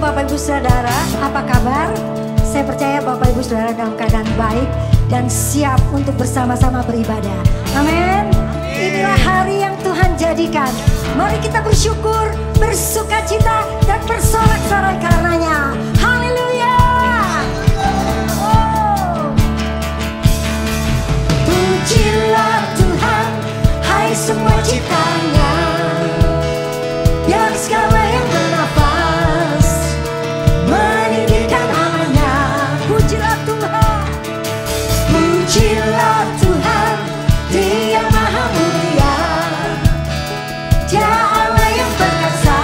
Bapak Ibu Saudara, apa kabar? Saya percaya Bapak Ibu Saudara dalam keadaan baik dan siap untuk bersama-sama beribadah. Amin. Inilah hari yang Tuhan jadikan. Mari kita bersyukur, bersukacita dan bersorak-sorai karenanya. Haleluya. Pujilah Tuhan, hai semua ciptanya. Biar segala yang bernafas meninggikan namanya. Pujilah Tuhan, pujilah Tuhan, Dia Maha Mulia. Dia Allah yang perkasa,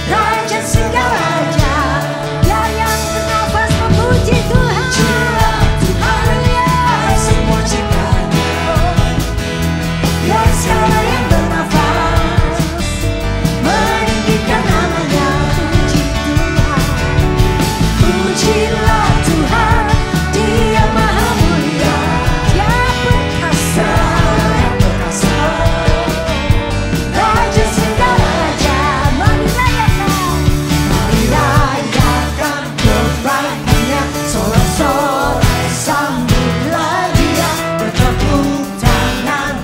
Raja segala raja. Dia yang bernafas memuji Tuhan. Pujilah Tuhan, hai semua ciptanya. Biar segala yang bernafas meninggikan namanya. Puji Tuhan, pujilah Tuhan, Dia Maha Mulia. Dia perkasa, Raja segala raja. Mari rayakan kebaikannya, sorak-sorai sambutlah Dia, bertepuk tangan,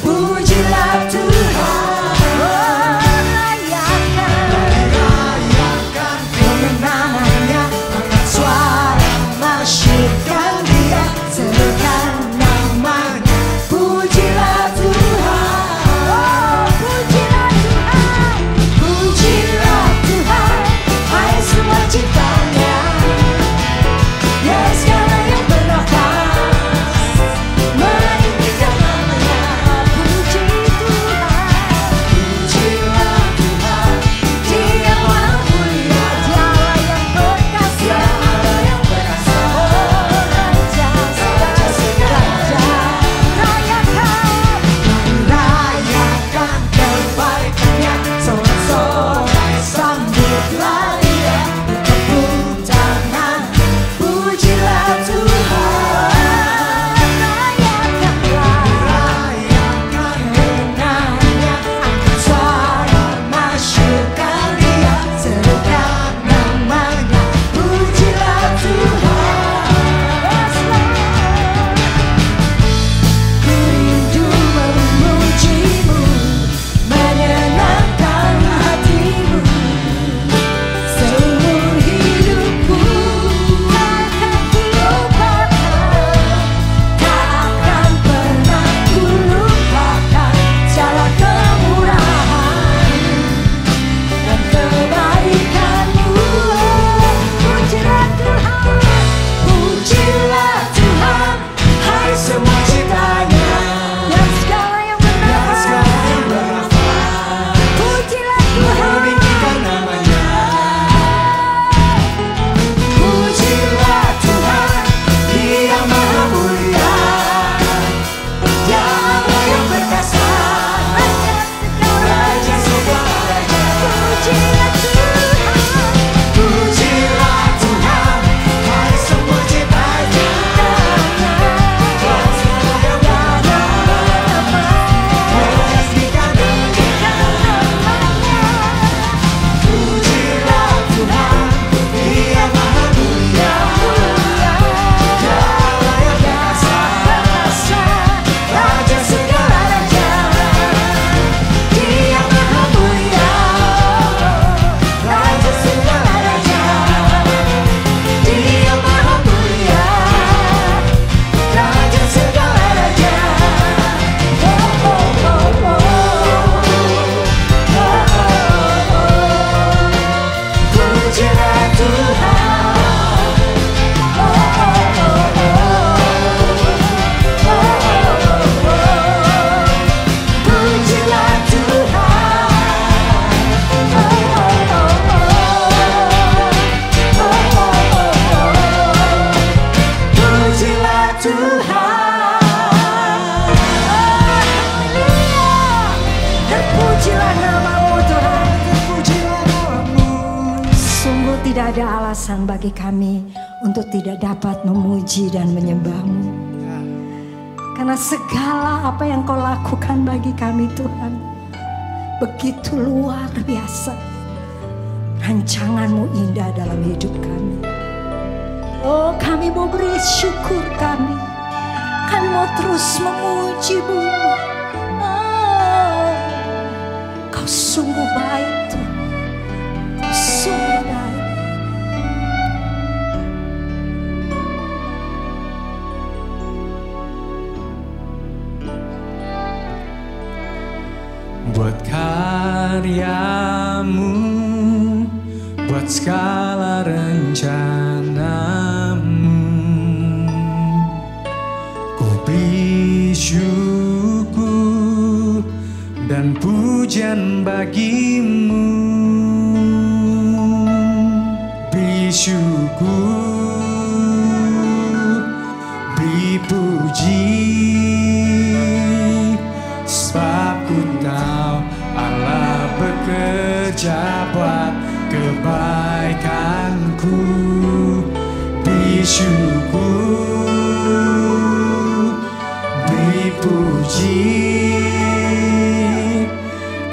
pujilah Tuhan. Rayakan kemenangannya, angkat suara masyurkan Dia, serukan namanya, pujilah Tuhan. Pujilah Tuhan, pujilah Tuhan, hai semua ciptanya. Ya segala yang bernafas meninggikan namanya. Puji Tuhan, pujilah Tuhan, Dia Maha Mulia. Dia yang perkasa, oh Raja segala raja. Rayakan kebaikannya, sorak-sorai sambutlah Dia, bertepuk tangan, pujilah Tuhan. Rayakan kemenangannya, angkat suara masyurkan Dia, serukan namanya, pujilah Tuhan. Ku rindu memujimu, menyenangkan hatimu. Seumur hidupku takkan kulupakan, takkan pernah kulupakan segala kemurahan dan kebaikanmu. Pujilah Tuhan, pujilah Tuhan, hai semua ciptanya. Dan segala yang bernafas, pujilah Tuhan. Meninggikan namanya. Pujilah Tuhan, Dia Maha Mulia. Dia Allah yang perkasa, Raja segala raja. Pujilah Tuhan, pujilah Tuhan, hai semua ciptanya. Dan segala yang bernafas meninggikan namanya. Pujilah Tuhan, Dia Maha Mulia. Dia Allah yang perkasa, Raja segala raja. Dia Maha Mulia, Raja segala raja. Dia Maha Mulia, Raja segala raja. Oh, oh, oh, oh. Pujilah Tuhan. Oh, oh, oh, oh. Pujilah Tuhan. Pujilah Tuhan. Haleluya. Terpujilah nama-Mu Tuhan, terpujilah nama-Mu. Sungguh tidak ada alasan bagi kami untuk tidak dapat memuji dan menyembah-Mu. Karena segala apa yang Kau lakukan bagi kami Tuhan begitu luar biasa. rancangan-Mu indah dalam hidup kami. Oh, kami mau beri syukur kami. Kami mau terus memuji-Mu. Oh, Kau sungguh baik Tuhan. Kau sungguh baik. Buat karya-Mu, buat segala rencana-Mu, ku beri syukur dan pujian bagi-Mu. Beri syukur, beri puji, sebab ku tahu Allah bekerja buat kebaikanku. Beri syukur, beri puji,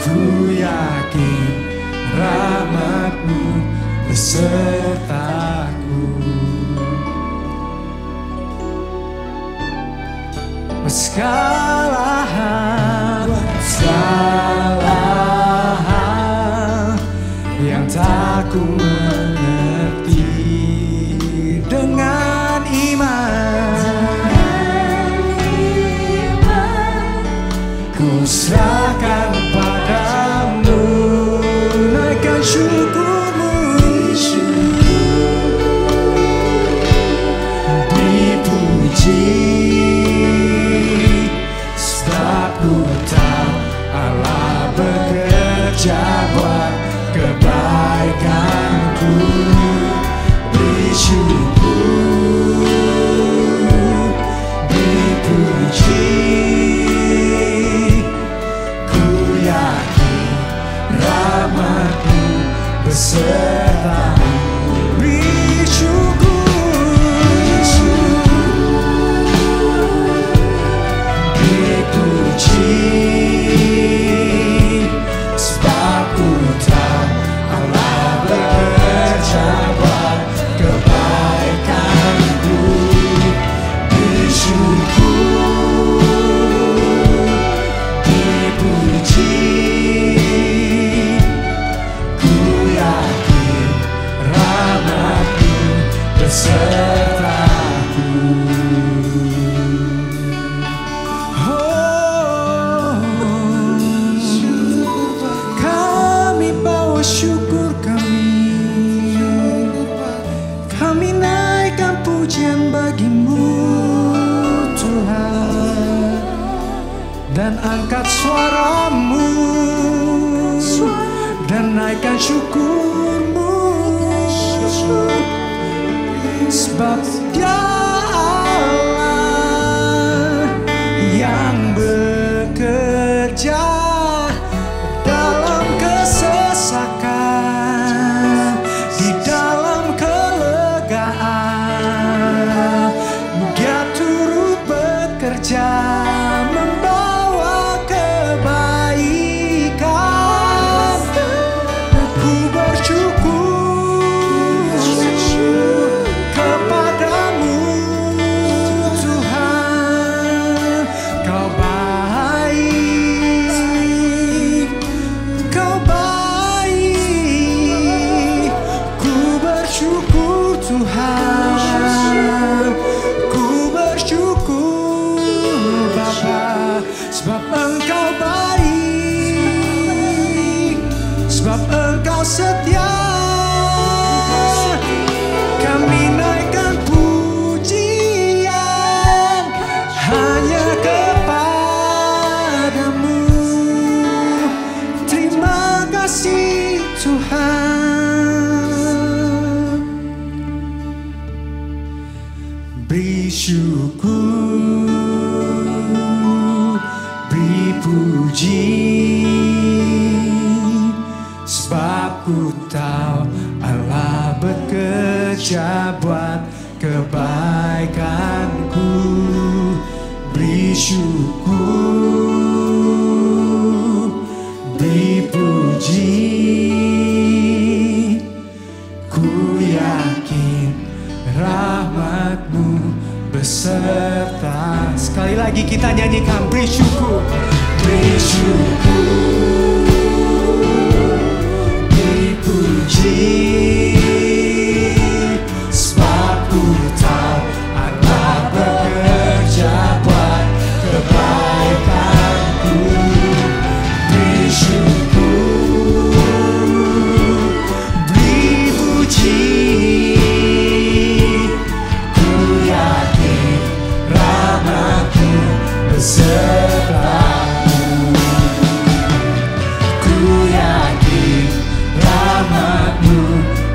ku yakin rahmat-Mu besertaku. Segala hal yang tak ku mengerti, dengan iman ku serahkan padamu. Naikkan syukur-Mu, beri puji, sebab ku tahu Allah bekerja buat kebaikanku. Beri syukur, beri puji, ku yakin rahmat-Mu besertamu. Beri syukur, beri puji, sebab ku tahu Allah bekerja buat kebaikanku. Beri syukur, beri puji, ku yakin rahmat-Mu besertaku. Kami bawa syukur kami naikkan pujian bagi-Mu Tuhan, dan angkat suara-Mu dan naikkan syukur-Mu, sebab Dia Allah yang bekerja dalam kesesakan, di dalam kelegaan. Dia turut bekerja membawa kebaikan. Ku bersyukur kepadamu Tuhan. Kau baik, Kau baik. Ku bersyukur Tuhan, ku bersyukur Bapa, sebab Engkau baik, sebab Engkau setia. Kami naikkan pujian hanya kepadamu. Terima kasih Tuhan. Beri syukur, beri puji, sebab ku tahu Allah bekerja buat kebaikanku. Beri syukur, beri puji, rahmat-Mu beserta. Sekali lagi kita nyanyikan, beri syukur, beri syukur, dipuji, sebab Ku tahu Allah bekerja buat kebaikan-Ku. Beri syukur, beri puji, Ku yakin rahmat-Mu beserta-Ku. Ku yakin rahmat-Mu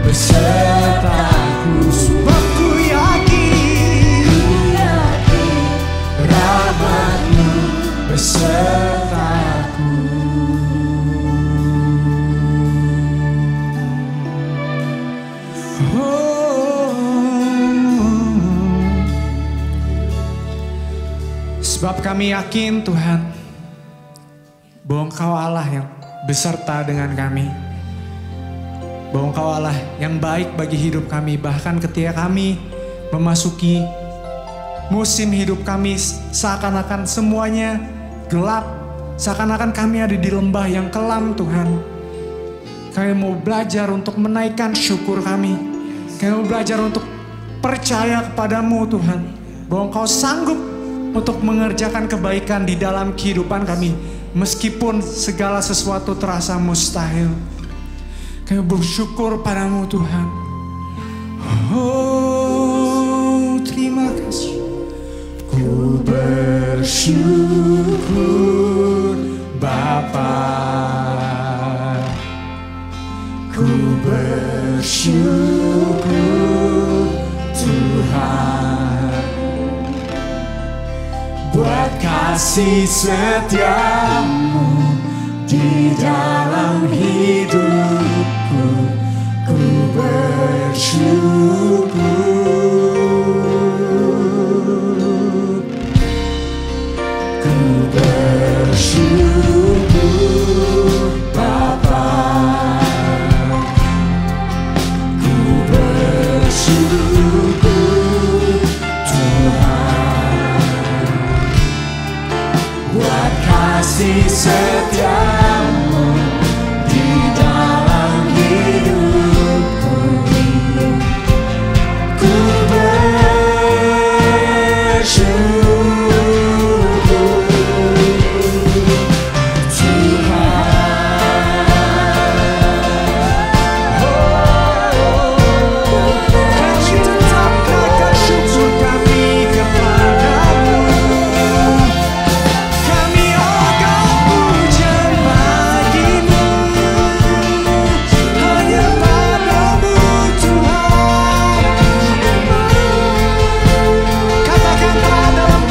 beserta-Ku. Sebab ku yakin rahmat-Mu beserta-Ku. Sebab kami yakin Tuhan bahwa Engkau Allah yang beserta dengan kami, bahwa Engkau Allah yang baik bagi hidup kami. Bahkan ketika kami memasuki musim hidup kami seakan-akan semuanya gelap, seakan-akan kami ada di lembah yang kelam Tuhan, kami mau belajar untuk menaikkan syukur kami. Kami mau belajar untuk percaya kepadamu Tuhan, bahwa Engkau sanggup untuk mengerjakan kebaikan di dalam kehidupan kami, meskipun segala sesuatu terasa mustahil. Kami bersyukur padamu Tuhan. Oh, terima kasih. Ku bersyukur Bapa, ku bersyukur Tuhan, buat kasih setiamu di dalam hidupku. Ku bersyukur, ku bersyukur Bapa, ku bersyukur Tuhan, buat kasih setiamu di dalam hidupku. Ku bersyukur Tuhan. Kami tetap naikkan syukur kami kepadamu. Kami agak puja bagimu, hanya padamu Tuhan. Katakanlah dalam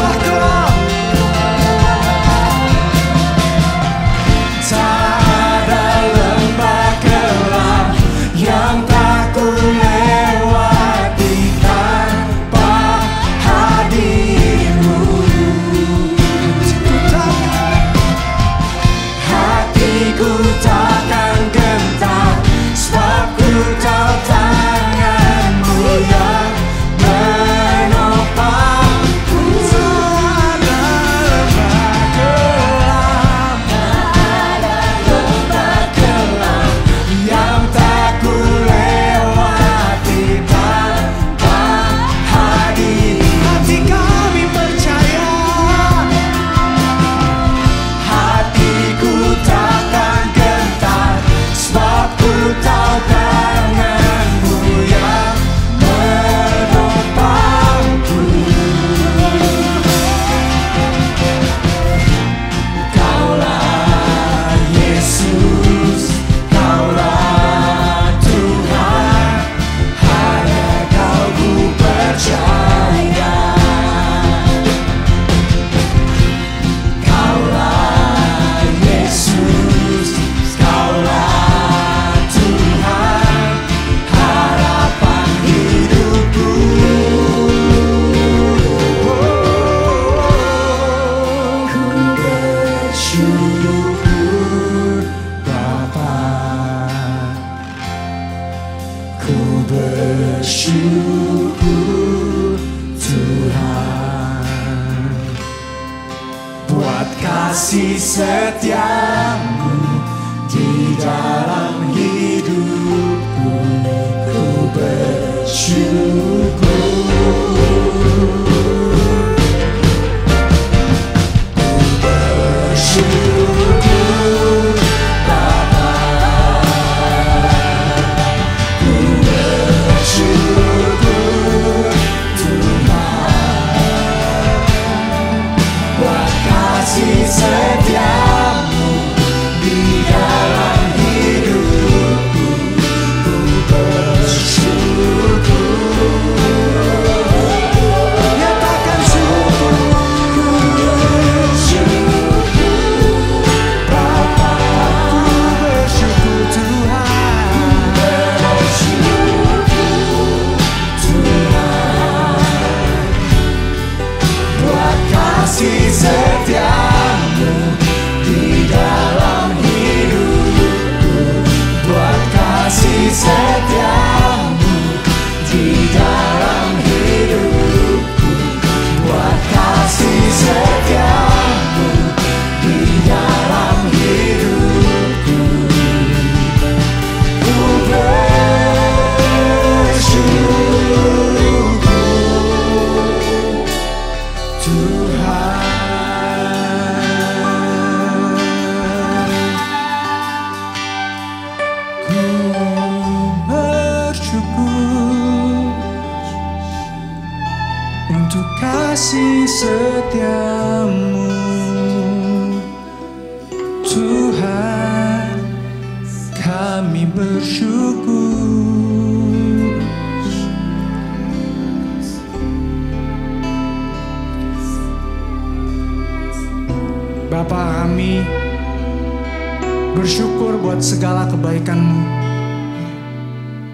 kasih setiamu di dalam hidupku, ku bersyukur. Kasih setiamu Tuhan, kami bersyukur. Bapa, kami bersyukur buat segala kebaikan-Mu,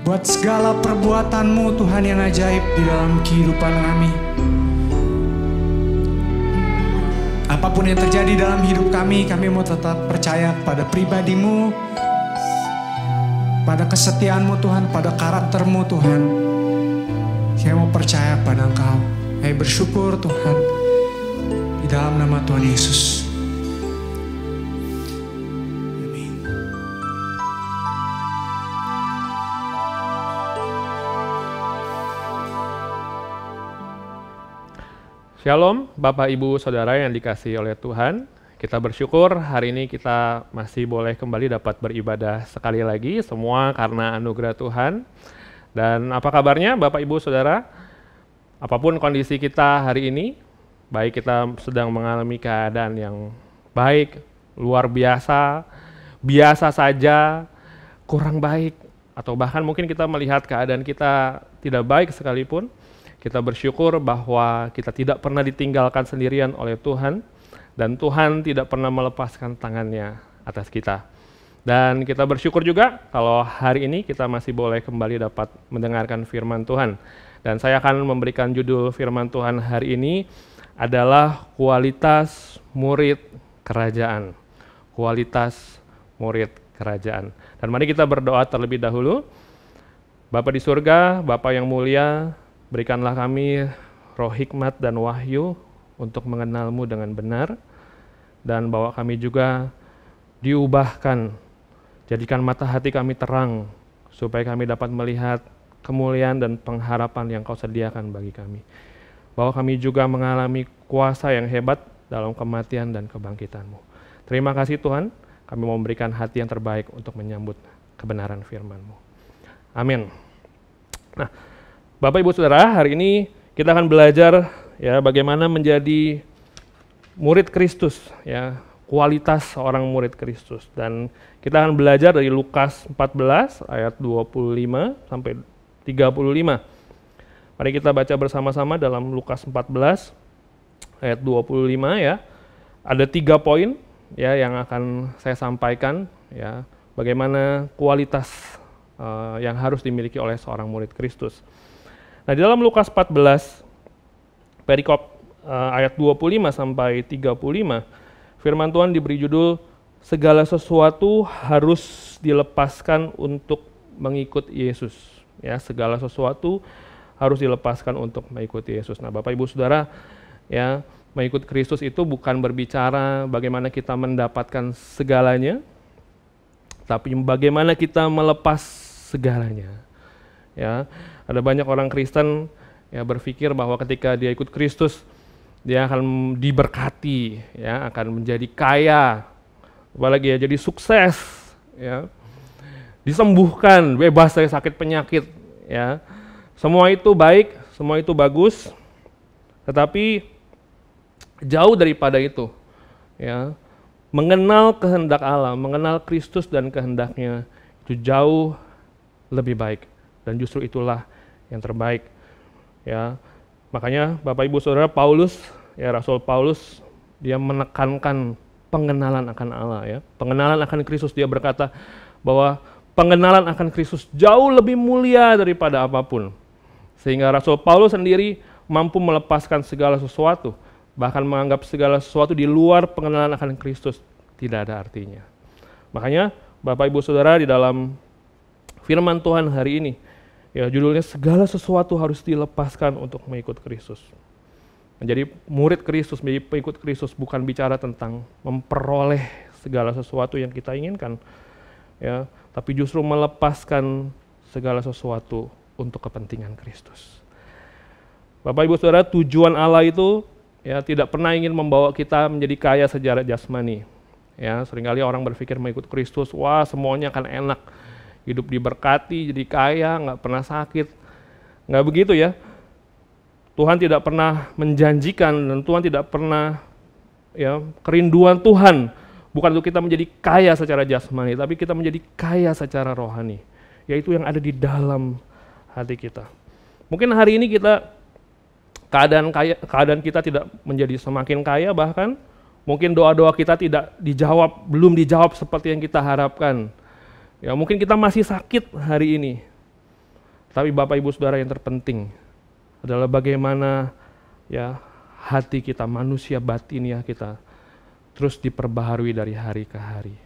buat segala perbuatan-Mu Tuhan yang ajaib di dalam kehidupan kami. Apapun yang terjadi dalam hidup kami mau tetap percaya pada pribadi-Mu, pada kesetiaan-Mu Tuhan, pada karakter-Mu Tuhan. Saya mau percaya pada Engkau. Saya bersyukur Tuhan, di dalam nama Tuhan Yesus. Amin. Shalom Bapak Ibu Saudara yang dikasihi oleh Tuhan. Kita bersyukur hari ini kita masih boleh kembali dapat beribadah sekali lagi, semua karena anugerah Tuhan. Dan apa kabarnya Bapak Ibu Saudara? Apapun kondisi kita hari ini, baik kita sedang mengalami keadaan yang baik, luar biasa, biasa saja, kurang baik, atau bahkan mungkin kita melihat keadaan kita tidak baik sekalipun, kita bersyukur bahwa kita tidak pernah ditinggalkan sendirian oleh Tuhan, dan Tuhan tidak pernah melepaskan tangannya atas kita. Dan kita bersyukur juga kalau hari ini kita masih boleh kembali dapat mendengarkan firman Tuhan. Dan saya akan memberikan judul firman Tuhan hari ini adalah kualitas murid kerajaan. Kualitas murid kerajaan. Dan mari kita berdoa terlebih dahulu. Bapa di surga, Bapa yang mulia, berikanlah kami roh hikmat dan wahyu untuk mengenal-Mu dengan benar, dan bawa kami juga diubahkan, jadikan mata hati kami terang, supaya kami dapat melihat kemuliaan dan pengharapan yang Kau sediakan bagi kami. Bawa kami juga mengalami kuasa yang hebat dalam kematian dan kebangkitan-Mu. Terima kasih Tuhan, kami mau memberikan hati yang terbaik untuk menyambut kebenaran firman-Mu. Amin. Nah, Bapak Ibu Saudara, hari ini kita akan belajar ya bagaimana menjadi murid Kristus, ya, kualitas seorang murid Kristus. Dan kita akan belajar dari Lukas 14 ayat 25 sampai 35. Mari kita baca bersama-sama dalam Lukas 14 ayat 25 ya. Ada 3 poin ya yang akan saya sampaikan ya, bagaimana kualitas yang harus dimiliki oleh seorang murid Kristus. Nah, di dalam Lukas 14, perikop ayat 25 sampai 35, firman Tuhan diberi judul, segala sesuatu harus dilepaskan untuk mengikut Yesus. Ya, segala sesuatu harus dilepaskan untuk mengikuti Yesus. Nah, Bapak Ibu Saudara, ya, Mengikut Kristus itu bukan berbicara bagaimana kita mendapatkan segalanya, tapi bagaimana kita melepas segalanya. Ya, ada banyak orang Kristen ya berpikir bahwa ketika dia ikut Kristus, dia akan diberkati, ya, akan menjadi kaya, apalagi ya jadi sukses, ya, disembuhkan, bebas dari sakit penyakit, ya. Semua itu baik, semua itu bagus, tetapi jauh daripada itu, ya. Mengenal kehendak Allah, mengenal Kristus dan kehendaknya itu jauh lebih baik, dan justru itulah yang terbaik, ya. Makanya Bapak Ibu Saudara, Paulus, ya, Rasul Paulus, dia menekankan pengenalan akan Allah, ya. Pengenalan akan Kristus, dia berkata bahwa pengenalan akan Kristus jauh lebih mulia daripada apapun. Sehingga Rasul Paulus sendiri mampu melepaskan segala sesuatu, bahkan menganggap segala sesuatu di luar pengenalan akan Kristus tidak ada artinya. Makanya Bapak Ibu Saudara, di dalam firman Tuhan hari ini, ya, judulnya segala sesuatu harus dilepaskan untuk mengikut Kristus. Menjadi murid Kristus, menjadi pengikut Kristus bukan bicara tentang memperoleh segala sesuatu yang kita inginkan, ya, tapi justru melepaskan segala sesuatu untuk kepentingan Kristus. Bapak Ibu Saudara, tujuan Allah itu, ya, tidak pernah ingin membawa kita menjadi kaya secara jasmani. Ya, seringkali orang berpikir mengikut Kristus, wah semuanya akan enak, hidup diberkati, jadi kaya, nggak pernah sakit. Nggak begitu, ya. Tuhan tidak pernah menjanjikan dan Tuhan tidak pernah, ya, kerinduan Tuhan bukan untuk kita menjadi kaya secara jasmani, tapi kita menjadi kaya secara rohani, yaitu yang ada di dalam hati kita. Mungkin hari ini keadaan kita tidak menjadi semakin kaya, bahkan mungkin doa-doa kita belum dijawab seperti yang kita harapkan. Ya, mungkin kita masih sakit hari ini. Tapi Bapak Ibu Saudara, yang terpenting adalah bagaimana, ya, hati kita, manusia batiniah kita terus diperbaharui dari hari ke hari.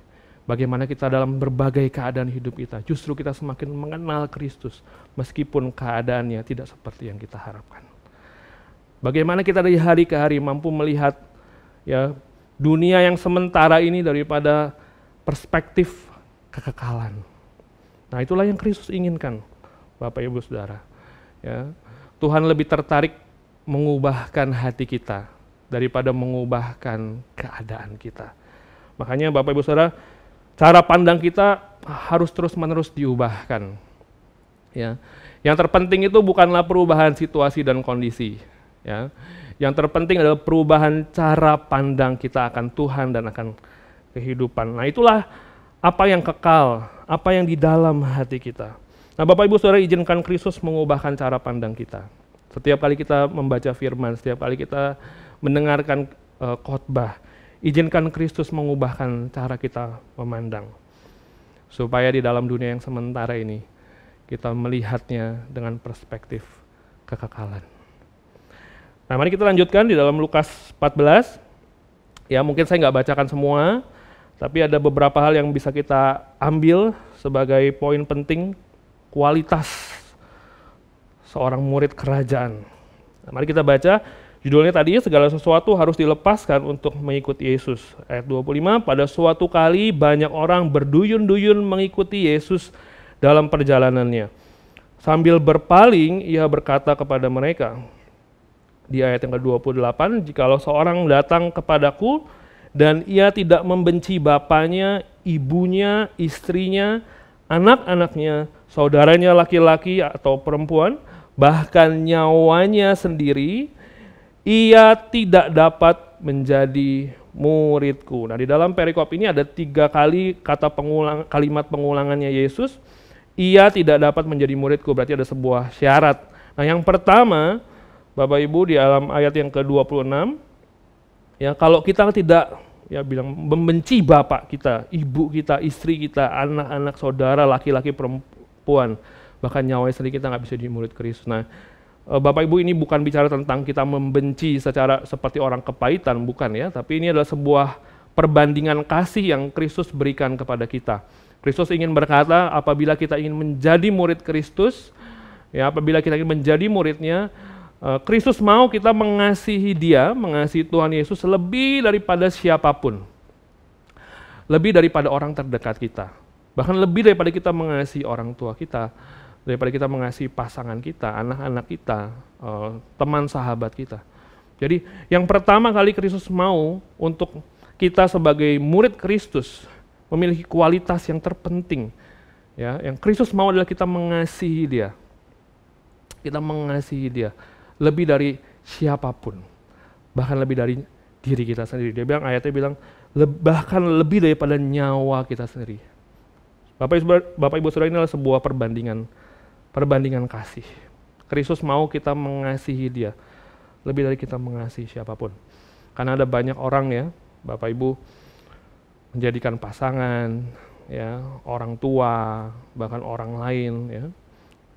Bagaimana kita dalam berbagai keadaan hidup kita, justru kita semakin mengenal Kristus meskipun keadaannya tidak seperti yang kita harapkan. Bagaimana kita dari hari ke hari mampu melihat, ya, dunia yang sementara ini daripada perspektif kekekalan. Nah, itulah yang Kristus inginkan, Bapak Ibu Saudara. Ya, Tuhan lebih tertarik mengubahkan hati kita daripada mengubahkan keadaan kita. Makanya Bapak Ibu Saudara, cara pandang kita harus terus-menerus diubahkan. Ya, yang terpenting itu bukanlah perubahan situasi dan kondisi. Ya, yang terpenting adalah perubahan cara pandang kita akan Tuhan dan akan kehidupan. Nah, itulah apa yang kekal, apa yang di dalam hati kita. Nah, Bapak Ibu Saudara, izinkan Kristus mengubahkan cara pandang kita. Setiap kali kita membaca firman, setiap kali kita mendengarkan khotbah, izinkan Kristus mengubahkan cara kita memandang. Supaya di dalam dunia yang sementara ini, kita melihatnya dengan perspektif kekekalan. Nah, mari kita lanjutkan di dalam Lukas 14. Ya, mungkin saya nggak bacakan semua, tapi ada beberapa hal yang bisa kita ambil sebagai poin penting kualitas seorang murid kerajaan. Nah, mari kita baca, judulnya tadi, segala sesuatu harus dilepaskan untuk mengikuti Yesus. Ayat 25, pada suatu kali banyak orang berduyun-duyun mengikuti Yesus dalam perjalanannya. Sambil berpaling, ia berkata kepada mereka, di ayat yang ke-28, jikalau seorang datang kepadaku dan ia tidak membenci bapaknya, ibunya, istrinya, anak-anaknya, saudaranya laki-laki atau perempuan, bahkan nyawanya sendiri, ia tidak dapat menjadi muridku. Nah, di dalam perikop ini ada 3 kali kalimat pengulangannya Yesus, ia tidak dapat menjadi muridku, berarti ada sebuah syarat. Nah, yang pertama, Bapak Ibu, di dalam ayat yang ke-26, ya, kalau kita tidak, ya, bilang membenci bapak kita, ibu kita, istri kita, anak-anak, saudara, laki-laki, perempuan, bahkan nyawanya sendiri, kita nggak bisa jadi murid Kristus. Nah, Bapak Ibu, ini bukan bicara tentang kita membenci secara seperti orang kepahitan, bukan, ya, tapi ini adalah sebuah perbandingan kasih yang Kristus berikan kepada kita. Kristus ingin berkata, apabila kita ingin menjadi murid Kristus, ya, apabila kita ingin menjadi muridnya, Kristus mau kita mengasihi Dia, mengasihi Tuhan Yesus lebih daripada siapapun. Lebih daripada orang terdekat kita. Bahkan lebih daripada kita mengasihi orang tua kita, daripada kita mengasihi pasangan kita, anak-anak kita, teman sahabat kita. Jadi yang pertama kali Kristus mau untuk kita sebagai murid Kristus memiliki kualitas yang terpenting. Ya, yang Kristus mau adalah kita mengasihi Dia. Kita mengasihi Dia lebih dari siapapun, bahkan lebih dari diri kita sendiri. Dia bilang, ayatnya bilang, bahkan lebih daripada nyawa kita sendiri. Bapak Ibu Saudara, ini adalah sebuah perbandingan kasih. Kristus mau kita mengasihi Dia lebih dari kita mengasihi siapapun. Karena ada banyak orang ya, Bapak Ibu, menjadikan pasangan, ya, orang tua, bahkan orang lain, ya,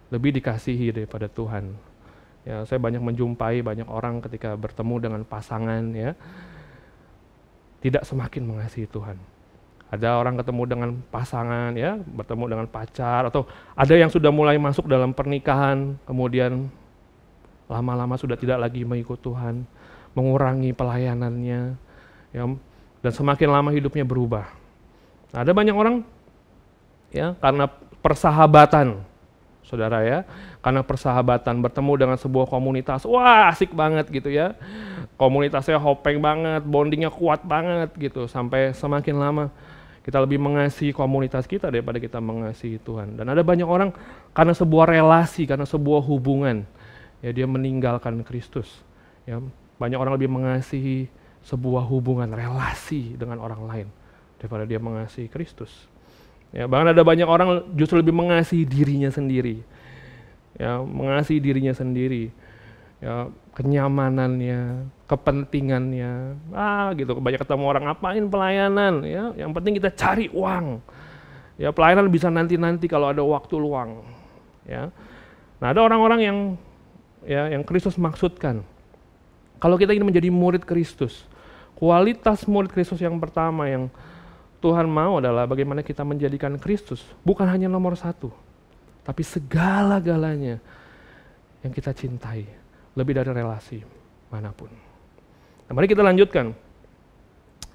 lebih dikasihi daripada Tuhan. Ya, saya banyak menjumpai banyak orang ketika bertemu dengan pasangan, ya, tidak semakin mengasihi Tuhan. Ada orang ketemu dengan pasangan, ya, bertemu dengan pacar, atau ada yang sudah mulai masuk dalam pernikahan, kemudian lama-lama sudah tidak lagi mengikut Tuhan, mengurangi pelayanannya, ya, dan semakin lama hidupnya berubah. Nah, ada banyak orang, ya, karena persahabatan, saudara, ya, karena persahabatan bertemu dengan sebuah komunitas, wah asik banget gitu ya, komunitasnya hopeng banget, bondingnya kuat banget gitu, sampai semakin lama kita lebih mengasihi komunitas kita daripada kita mengasihi Tuhan. Dan ada banyak orang karena sebuah relasi, karena sebuah hubungan, ya, dia meninggalkan Kristus. Ya, banyak orang lebih mengasihi sebuah hubungan, relasi dengan orang lain daripada dia mengasihi Kristus. Ya, bahkan ada banyak orang justru lebih mengasihi dirinya sendiri. Ya, mengasihi dirinya sendiri. Ya, kenyamanannya, kepentingannya, gitu. Banyak ketemu orang, ngapain pelayanan, ya, yang penting kita cari uang. Ya, pelayanan bisa nanti-nanti kalau ada waktu luang. Ya. Nah, ada orang-orang yang Kristus maksudkan. Kalau kita ingin menjadi murid Kristus, kualitas murid Kristus yang pertama yang Tuhan mau adalah bagaimana kita menjadikan Kristus bukan hanya nomor satu, tapi segala-galanya yang kita cintai, lebih dari relasi manapun. Nah, mari kita lanjutkan.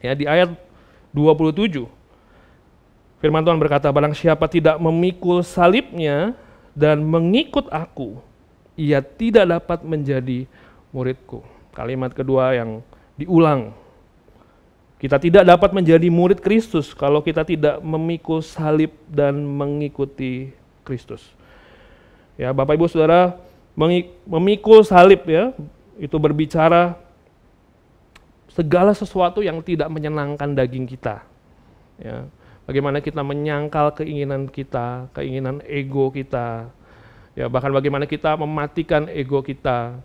Ya, di ayat 27, firman Tuhan berkata, barang siapa tidak memikul salibnya dan mengikut aku, ia tidak dapat menjadi muridku. Kalimat kedua yang diulang. Kita tidak dapat menjadi murid Kristus kalau kita tidak memikul salib dan mengikuti Kristus. Ya, Bapak Ibu Saudara, memikul salib, ya, itu berbicara segala sesuatu yang tidak menyenangkan daging kita. Ya, bagaimana kita menyangkal keinginan kita, keinginan ego kita. Ya, bahkan bagaimana kita mematikan ego kita.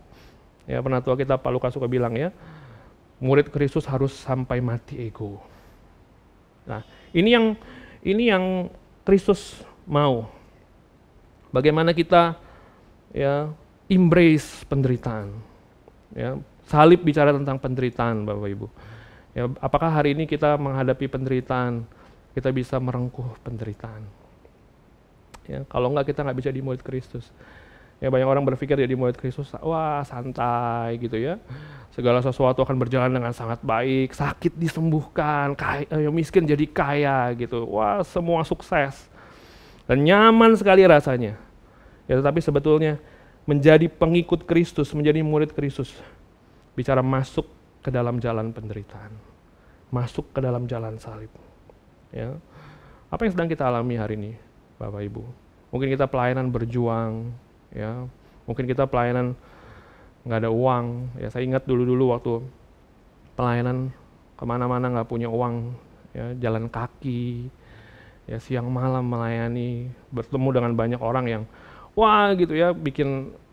Ya, penatua kita Pak Lukas suka bilang, ya, murid Kristus harus sampai mati ego. Nah, ini yang Kristus mau. Bagaimana kita, ya, embrace penderitaan. Ya, salib bicara tentang penderitaan, Bapak Ibu. Ya, apakah hari ini kita menghadapi penderitaan, kita bisa merengkuh penderitaan? Ya, kalau enggak kita nggak bisa di murid Kristus. Ya, banyak orang berpikir jadi murid Kristus, wah santai gitu ya. Segala sesuatu akan berjalan dengan sangat baik, sakit disembuhkan, miskin jadi kaya gitu. Wah, semua sukses. Dan nyaman sekali rasanya. Ya, tetapi sebetulnya menjadi pengikut Kristus, menjadi murid Kristus, bicara masuk ke dalam jalan penderitaan. Masuk ke dalam jalan salib. Ya. Apa yang sedang kita alami hari ini, Bapak Ibu? Mungkin kita pelayanan berjuang, ya. Mungkin kita pelayanan nggak ada uang. Ya, saya ingat dulu waktu pelayanan kemana-mana nggak punya uang, ya, jalan kaki, ya, siang malam melayani, bertemu dengan banyak orang yang wah gitu ya,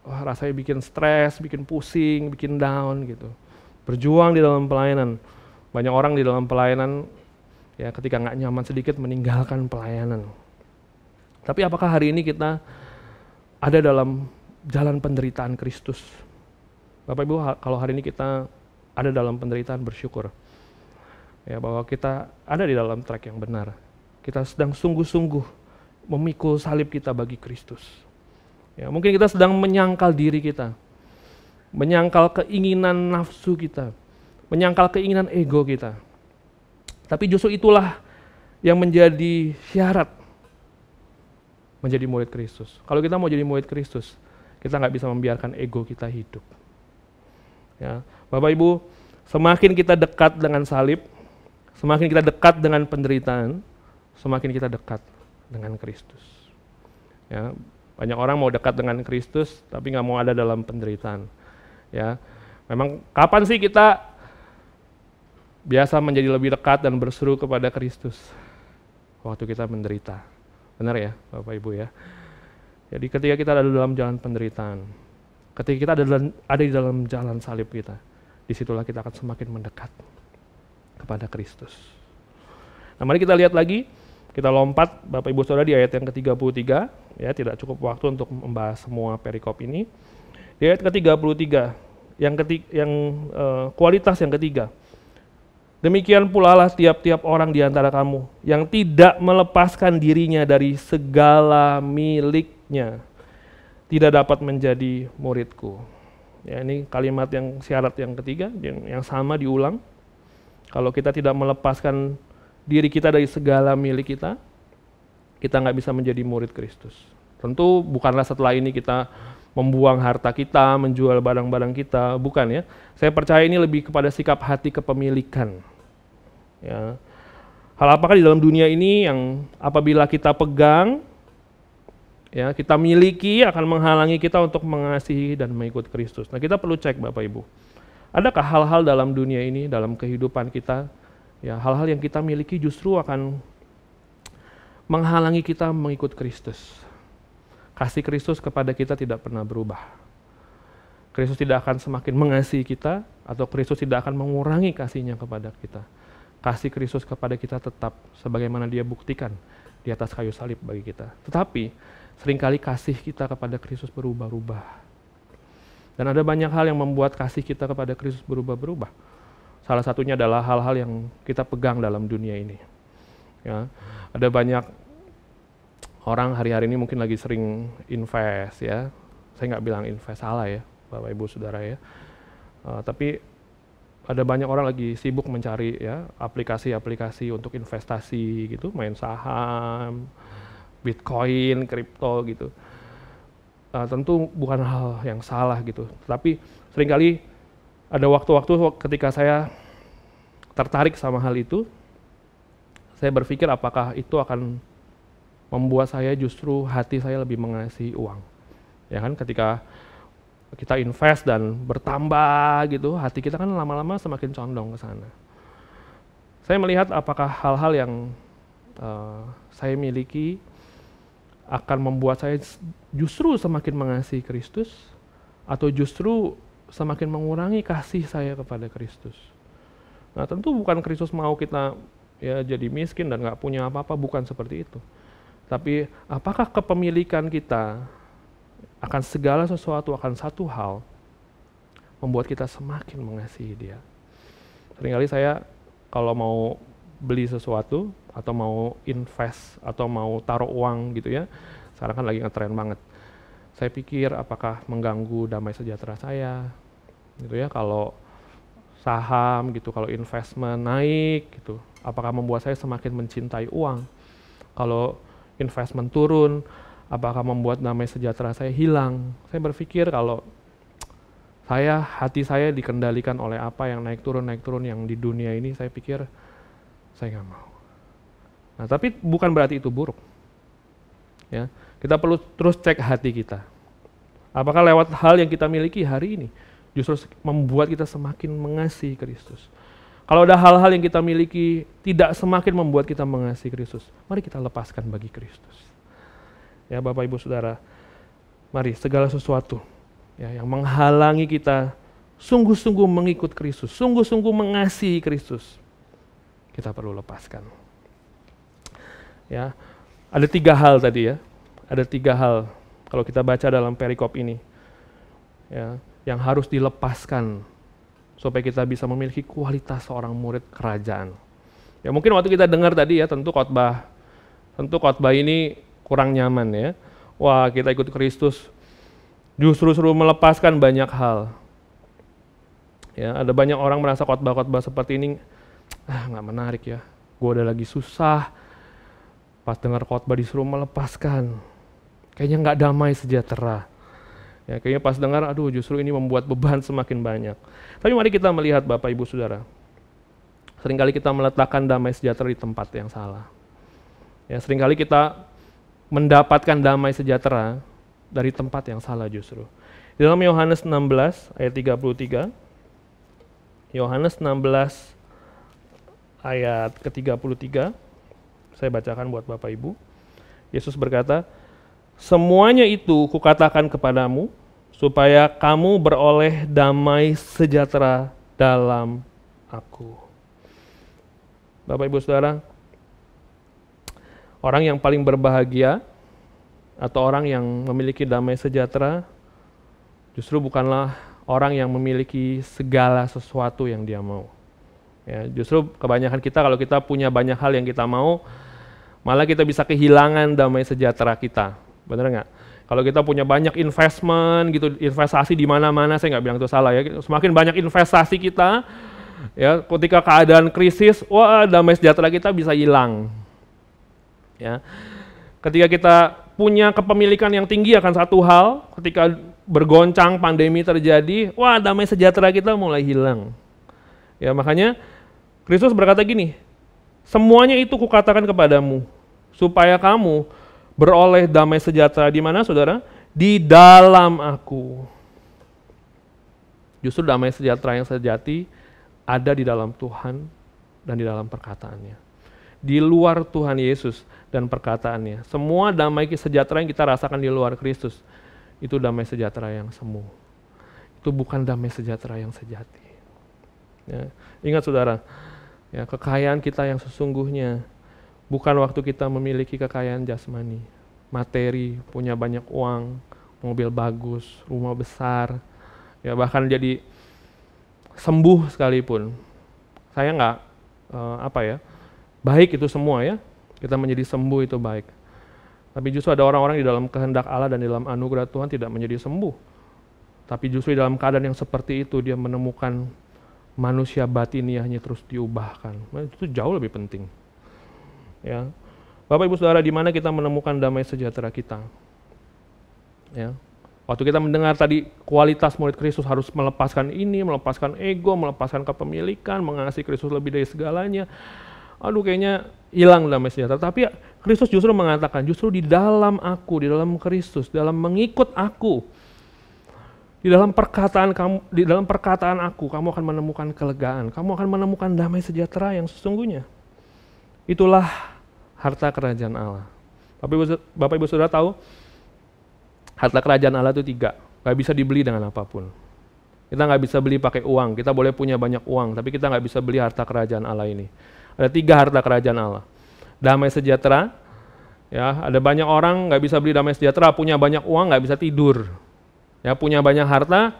rasanya bikin stres, bikin pusing, bikin down gitu. Berjuang di dalam pelayanan. Banyak orang di dalam pelayanan, ya, ketika nggak nyaman sedikit meninggalkan pelayanan. Tapi apakah hari ini kita ada dalam jalan penderitaan Kristus? Bapak Ibu, kalau hari ini kita ada dalam penderitaan, bersyukur. Ya, bahwa kita ada di dalam track yang benar. Kita sedang sungguh-sungguh memikul salib kita bagi Kristus. Ya, mungkin kita sedang menyangkal diri kita. menyangkal keinginan nafsu kita, menyangkal keinginan ego kita. Tapi justru itulah yang menjadi syarat menjadi murid Kristus. Kalau kita mau jadi murid Kristus, kita nggak bisa membiarkan ego kita hidup. Ya, Bapak Ibu, semakin kita dekat dengan salib, semakin kita dekat dengan penderitaan, semakin kita dekat dengan Kristus. Ya, banyak orang mau dekat dengan Kristus, tapi nggak mau ada dalam penderitaan. Ya, memang kapan sih kita biasa menjadi lebih dekat dan berseru kepada Kristus? Waktu kita menderita. Benar ya, Bapak Ibu ya. Jadi ketika kita ada dalam jalan penderitaan, ketika kita ada di dalam jalan salib kita, disitulah kita akan semakin mendekat kepada Kristus. Nah, mari kita lihat lagi, kita lompat Bapak Ibu Saudara di ayat yang ke-33, ya, tidak cukup waktu untuk membahas semua perikop ini. Di ayat ke-33, kualitas yang ketiga. Demikian pula lah tiap-tiap orang di antara kamu yang tidak melepaskan dirinya dari segala miliknya tidak dapat menjadi muridku. Ya, ini kalimat yang syarat yang ketiga, yang sama diulang. Kalau kita tidak melepaskan diri kita dari segala milik kita, kita nggak bisa menjadi murid Kristus. Tentu bukanlah setelah ini kita membuang harta kita, menjual barang-barang kita, bukan ya. Saya percaya ini lebih kepada sikap hati kepemilikan. Ya. Hal apakah di dalam dunia ini yang apabila kita pegang, ya, kita miliki akan menghalangi kita untuk mengasihi dan mengikut Kristus. Nah, kita perlu cek Bapak Ibu. Adakah hal-hal dalam dunia ini, dalam kehidupan kita, ya, hal-hal yang kita miliki justru akan menghalangi kita mengikut Kristus. Kasih Kristus kepada kita tidak pernah berubah. Kristus tidak akan semakin mengasihi kita, atau Kristus tidak akan mengurangi kasihnya kepada kita. Kasih Kristus kepada kita tetap sebagaimana Dia buktikan di atas kayu salib bagi kita. Tetapi seringkali kasih kita kepada Kristus berubah-ubah. Dan ada banyak hal yang membuat kasih kita kepada Kristus berubah-ubah. Salah satunya adalah hal-hal yang kita pegang dalam dunia ini. Ya, ada banyak orang hari-hari ini mungkin lagi sering invest, ya. Saya nggak bilang invest salah ya, Bapak Ibu Saudara ya. Tapi ada banyak orang lagi sibuk mencari ya aplikasi-aplikasi untuk investasi gitu, main saham, Bitcoin, kripto gitu. Tentu bukan hal yang salah gitu, tapi seringkali ada waktu-waktu ketika saya tertarik sama hal itu, saya berpikir apakah itu akan membuat saya justru hati saya lebih mengasihi uang. Ya kan, ketika kita invest dan bertambah gitu, hati kita kan lama-lama semakin condong ke sana. Saya melihat apakah hal-hal yang saya miliki akan membuat saya justru semakin mengasihi Kristus, atau justru semakin mengurangi kasih saya kepada Kristus. Nah, tentu bukan Kristus mau kita ya jadi miskin dan nggak punya apa-apa, bukan seperti itu. Tapi apakah kepemilikan kita akan segala sesuatu, akan satu hal, membuat kita semakin mengasihi Dia. Seringkali saya kalau mau beli sesuatu, atau mau invest, atau mau taruh uang gitu ya, sekarang kan lagi ngetren banget. Saya pikir apakah mengganggu damai sejahtera saya, gitu ya, kalau saham gitu, kalau investment naik gitu, apakah membuat saya semakin mencintai uang? Kalau investment turun, apakah membuat damai sejahtera saya hilang? Saya berpikir kalau hati saya dikendalikan oleh apa yang naik turun yang di dunia ini, saya pikir saya nggak mau. Nah, tapi bukan berarti itu buruk. Ya, kita perlu terus cek hati kita. Apakah lewat hal yang kita miliki hari ini justru membuat kita semakin mengasihi Kristus? Kalau ada hal-hal yang kita miliki tidak semakin membuat kita mengasihi Kristus, mari kita lepaskan bagi Kristus. Ya Bapak Ibu Saudara, mari segala sesuatu ya, yang menghalangi kita sungguh-sungguh mengikut Kristus, sungguh-sungguh mengasihi Kristus, kita perlu lepaskan. Ya, ada 3 hal tadi ya, ada 3 hal kalau kita baca dalam perikop ini ya, yang harus dilepaskan supaya kita bisa memiliki kualitas seorang murid kerajaan. Ya mungkin waktu kita dengar tadi ya, tentu khotbah ini kurang nyaman ya. Wah, kita ikut Kristus justru suruh melepaskan banyak hal. Ya, ada banyak orang merasa khotbah-khotbah seperti ini, nggak menarik ya. Gue udah lagi susah, pas dengar khotbah disuruh melepaskan, kayaknya nggak damai sejahtera. Ya, kayaknya pas dengar, aduh justru ini membuat beban semakin banyak. Tapi mari kita melihat Bapak Ibu Saudara, seringkali kita meletakkan damai sejahtera di tempat yang salah. Ya, seringkali kita mendapatkan damai sejahtera dari tempat yang salah justru. Di dalam Yohanes 16 ayat 33, Yohanes 16 ayat ke-33, saya bacakan buat Bapak Ibu. Yesus berkata, "Semuanya itu kukatakan kepadamu, supaya kamu beroleh damai sejahtera dalam Aku." Bapak Ibu Saudara, orang yang paling berbahagia atau orang yang memiliki damai sejahtera justru bukanlah orang yang memiliki segala sesuatu yang dia mau. Ya, justru kebanyakan kita kalau kita punya banyak hal yang kita mau, malah kita bisa kehilangan damai sejahtera kita. Benar nggak? Kalau kita punya banyak investment gitu, investasi di mana-mana, saya nggak bilang itu salah ya. Semakin banyak investasi kita, ya, ketika keadaan krisis, wah damai sejahtera kita bisa hilang. Ya, ketika kita punya kepemilikan yang tinggi akan satu hal, ketika bergoncang pandemi terjadi, wah damai sejahtera kita mulai hilang. Ya, makanya Kristus berkata gini, semuanya itu kukatakan kepadamu, supaya kamu beroleh damai sejahtera di mana, saudara? Di dalam Aku. Justru damai sejahtera yang sejati ada di dalam Tuhan dan di dalam perkataannya. Di luar Tuhan Yesus dan perkataannya. Semua damai sejahtera yang kita rasakan di luar Kristus, itu damai sejahtera yang semu. Itu bukan damai sejahtera yang sejati. Ya, ingat saudara, ya, kekayaan kita yang sesungguhnya bukan waktu kita memiliki kekayaan jasmani, materi, punya banyak uang, mobil bagus, rumah besar, ya bahkan jadi sembuh sekalipun. Saya nggak baik itu semua ya, kita menjadi sembuh itu baik. Tapi justru ada orang-orang di dalam kehendak Allah dan di dalam anugerah Tuhan tidak menjadi sembuh. Tapi justru di dalam keadaan yang seperti itu dia menemukan manusia batiniahnya terus diubahkan. Nah, itu jauh lebih penting. Ya. Bapak Ibu Saudara, di mana kita menemukan damai sejahtera kita? Ya. Waktu kita mendengar tadi kualitas murid Kristus harus melepaskan ini, melepaskan ego, melepaskan kepemilikan, mengasihi Kristus lebih dari segalanya. Aduh kayaknya hilang damai sejahtera. Tapi Kristus justru mengatakan, justru di dalam Aku, di dalam Kristus, dalam mengikut Aku, di dalam perkataan kamu, di dalam perkataan Aku, kamu akan menemukan kelegaan, kamu akan menemukan damai sejahtera yang sesungguhnya. Itulah harta kerajaan Allah. Bapak Ibu Saudara tahu, harta kerajaan Allah itu 3, gak bisa dibeli dengan apapun. Kita gak bisa beli pakai uang, kita boleh punya banyak uang, tapi kita gak bisa beli harta kerajaan Allah ini. Ada 3 harta kerajaan Allah. Damai sejahtera, ya, ada banyak orang gak bisa beli damai sejahtera, punya banyak uang gak bisa tidur. Ya, punya banyak harta,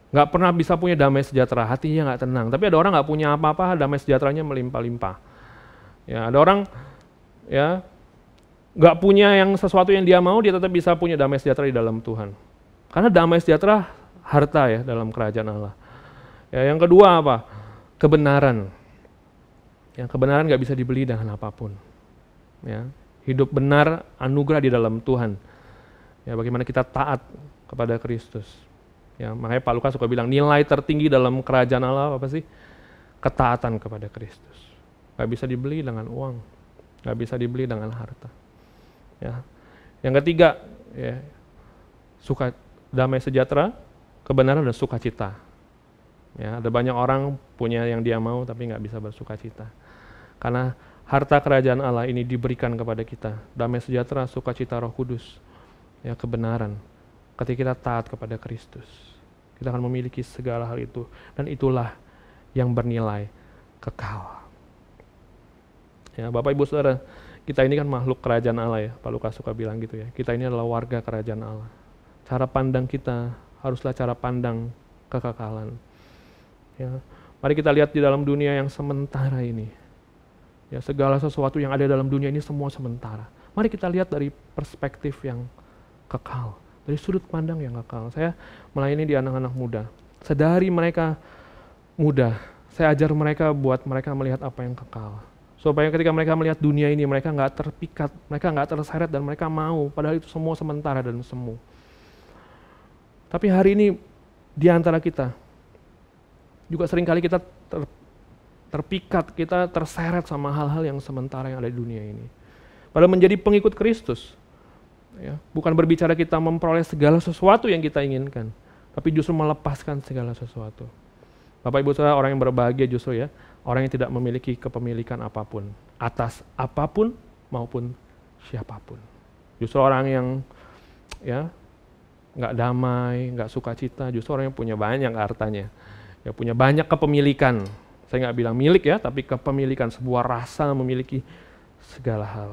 nggak pernah bisa punya damai sejahtera, hatinya nggak tenang. Tapi ada orang nggak punya apa-apa, damai sejahteranya melimpah-limpah. Ya, ada orang ya nggak punya yang sesuatu yang dia mau, dia tetap bisa punya damai sejahtera di dalam Tuhan. Karena damai sejahtera harta ya dalam kerajaan Allah. Ya, yang kedua apa? Kebenaran. Yang kebenaran nggak bisa dibeli dengan apapun. Ya, hidup benar anugerah di dalam Tuhan. Ya, bagaimana kita taat kepada Kristus. Ya, makanya Pak Lukas suka bilang nilai tertinggi dalam kerajaan Allah apa sih? Ketaatan kepada Kristus. Gak bisa dibeli dengan uang, gak bisa dibeli dengan harta. Ya. Yang ketiga, ya, damai sejahtera, kebenaran dan sukacita. Ya, ada banyak orang punya yang dia mau tapi nggak bisa bersukacita. Karena harta kerajaan Allah ini diberikan kepada kita. Damai sejahtera, sukacita Roh Kudus, ya, kebenaran. Ketika kita taat kepada Kristus, kita akan memiliki segala hal itu. Dan itulah yang bernilai kekal. Ya, Bapak Ibu Saudara, kita ini kan makhluk kerajaan Allah ya, Pak Lukas suka bilang gitu ya. Kita ini adalah warga kerajaan Allah. Cara pandang kita haruslah cara pandang kekekalan. Ya, mari kita lihat di dalam dunia yang sementara ini. Ya, segala sesuatu yang ada dalam dunia ini semua sementara. Mari kita lihat dari perspektif yang kekal. Dari sudut pandang yang kekal. Saya melayani di anak-anak muda. Sedari mereka mudah. Saya ajar mereka buat mereka melihat apa yang kekal. Supaya ketika mereka melihat dunia ini, mereka nggak terpikat, mereka nggak terseret, dan mereka mau. Padahal itu semua sementara dan semu. Tapi hari ini di antara kita, juga seringkali kita terpikat, kita terseret sama hal-hal yang sementara yang ada di dunia ini. Padahal menjadi pengikut Kristus, ya, bukan berbicara kita memperoleh segala sesuatu yang kita inginkan, tapi justru melepaskan segala sesuatu. Bapak Ibu Saudara, orang yang berbahagia justru ya, orang yang tidak memiliki kepemilikan apapun, atas apapun maupun siapapun. Justru orang yang ya nggak damai, nggak sukacita, justru orang yang punya banyak hartanya, ya punya banyak kepemilikan. Saya nggak bilang milik ya, tapi kepemilikan, sebuah rasa memiliki segala hal.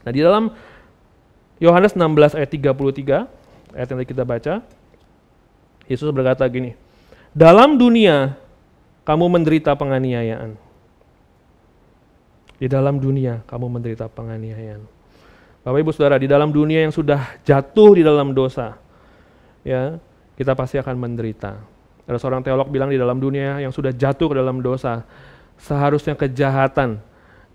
Nah, di dalam Yohanes 16 ayat 33, ayat yang kita baca, Yesus berkata gini, dalam dunia kamu menderita penganiayaan. Di dalam dunia kamu menderita penganiayaan. Bapak Ibu Saudara, di dalam dunia yang sudah jatuh di dalam dosa, ya, kita pasti akan menderita. Ada seorang teolog bilang di dalam dunia yang sudah jatuh ke dalam dosa, seharusnya kejahatan,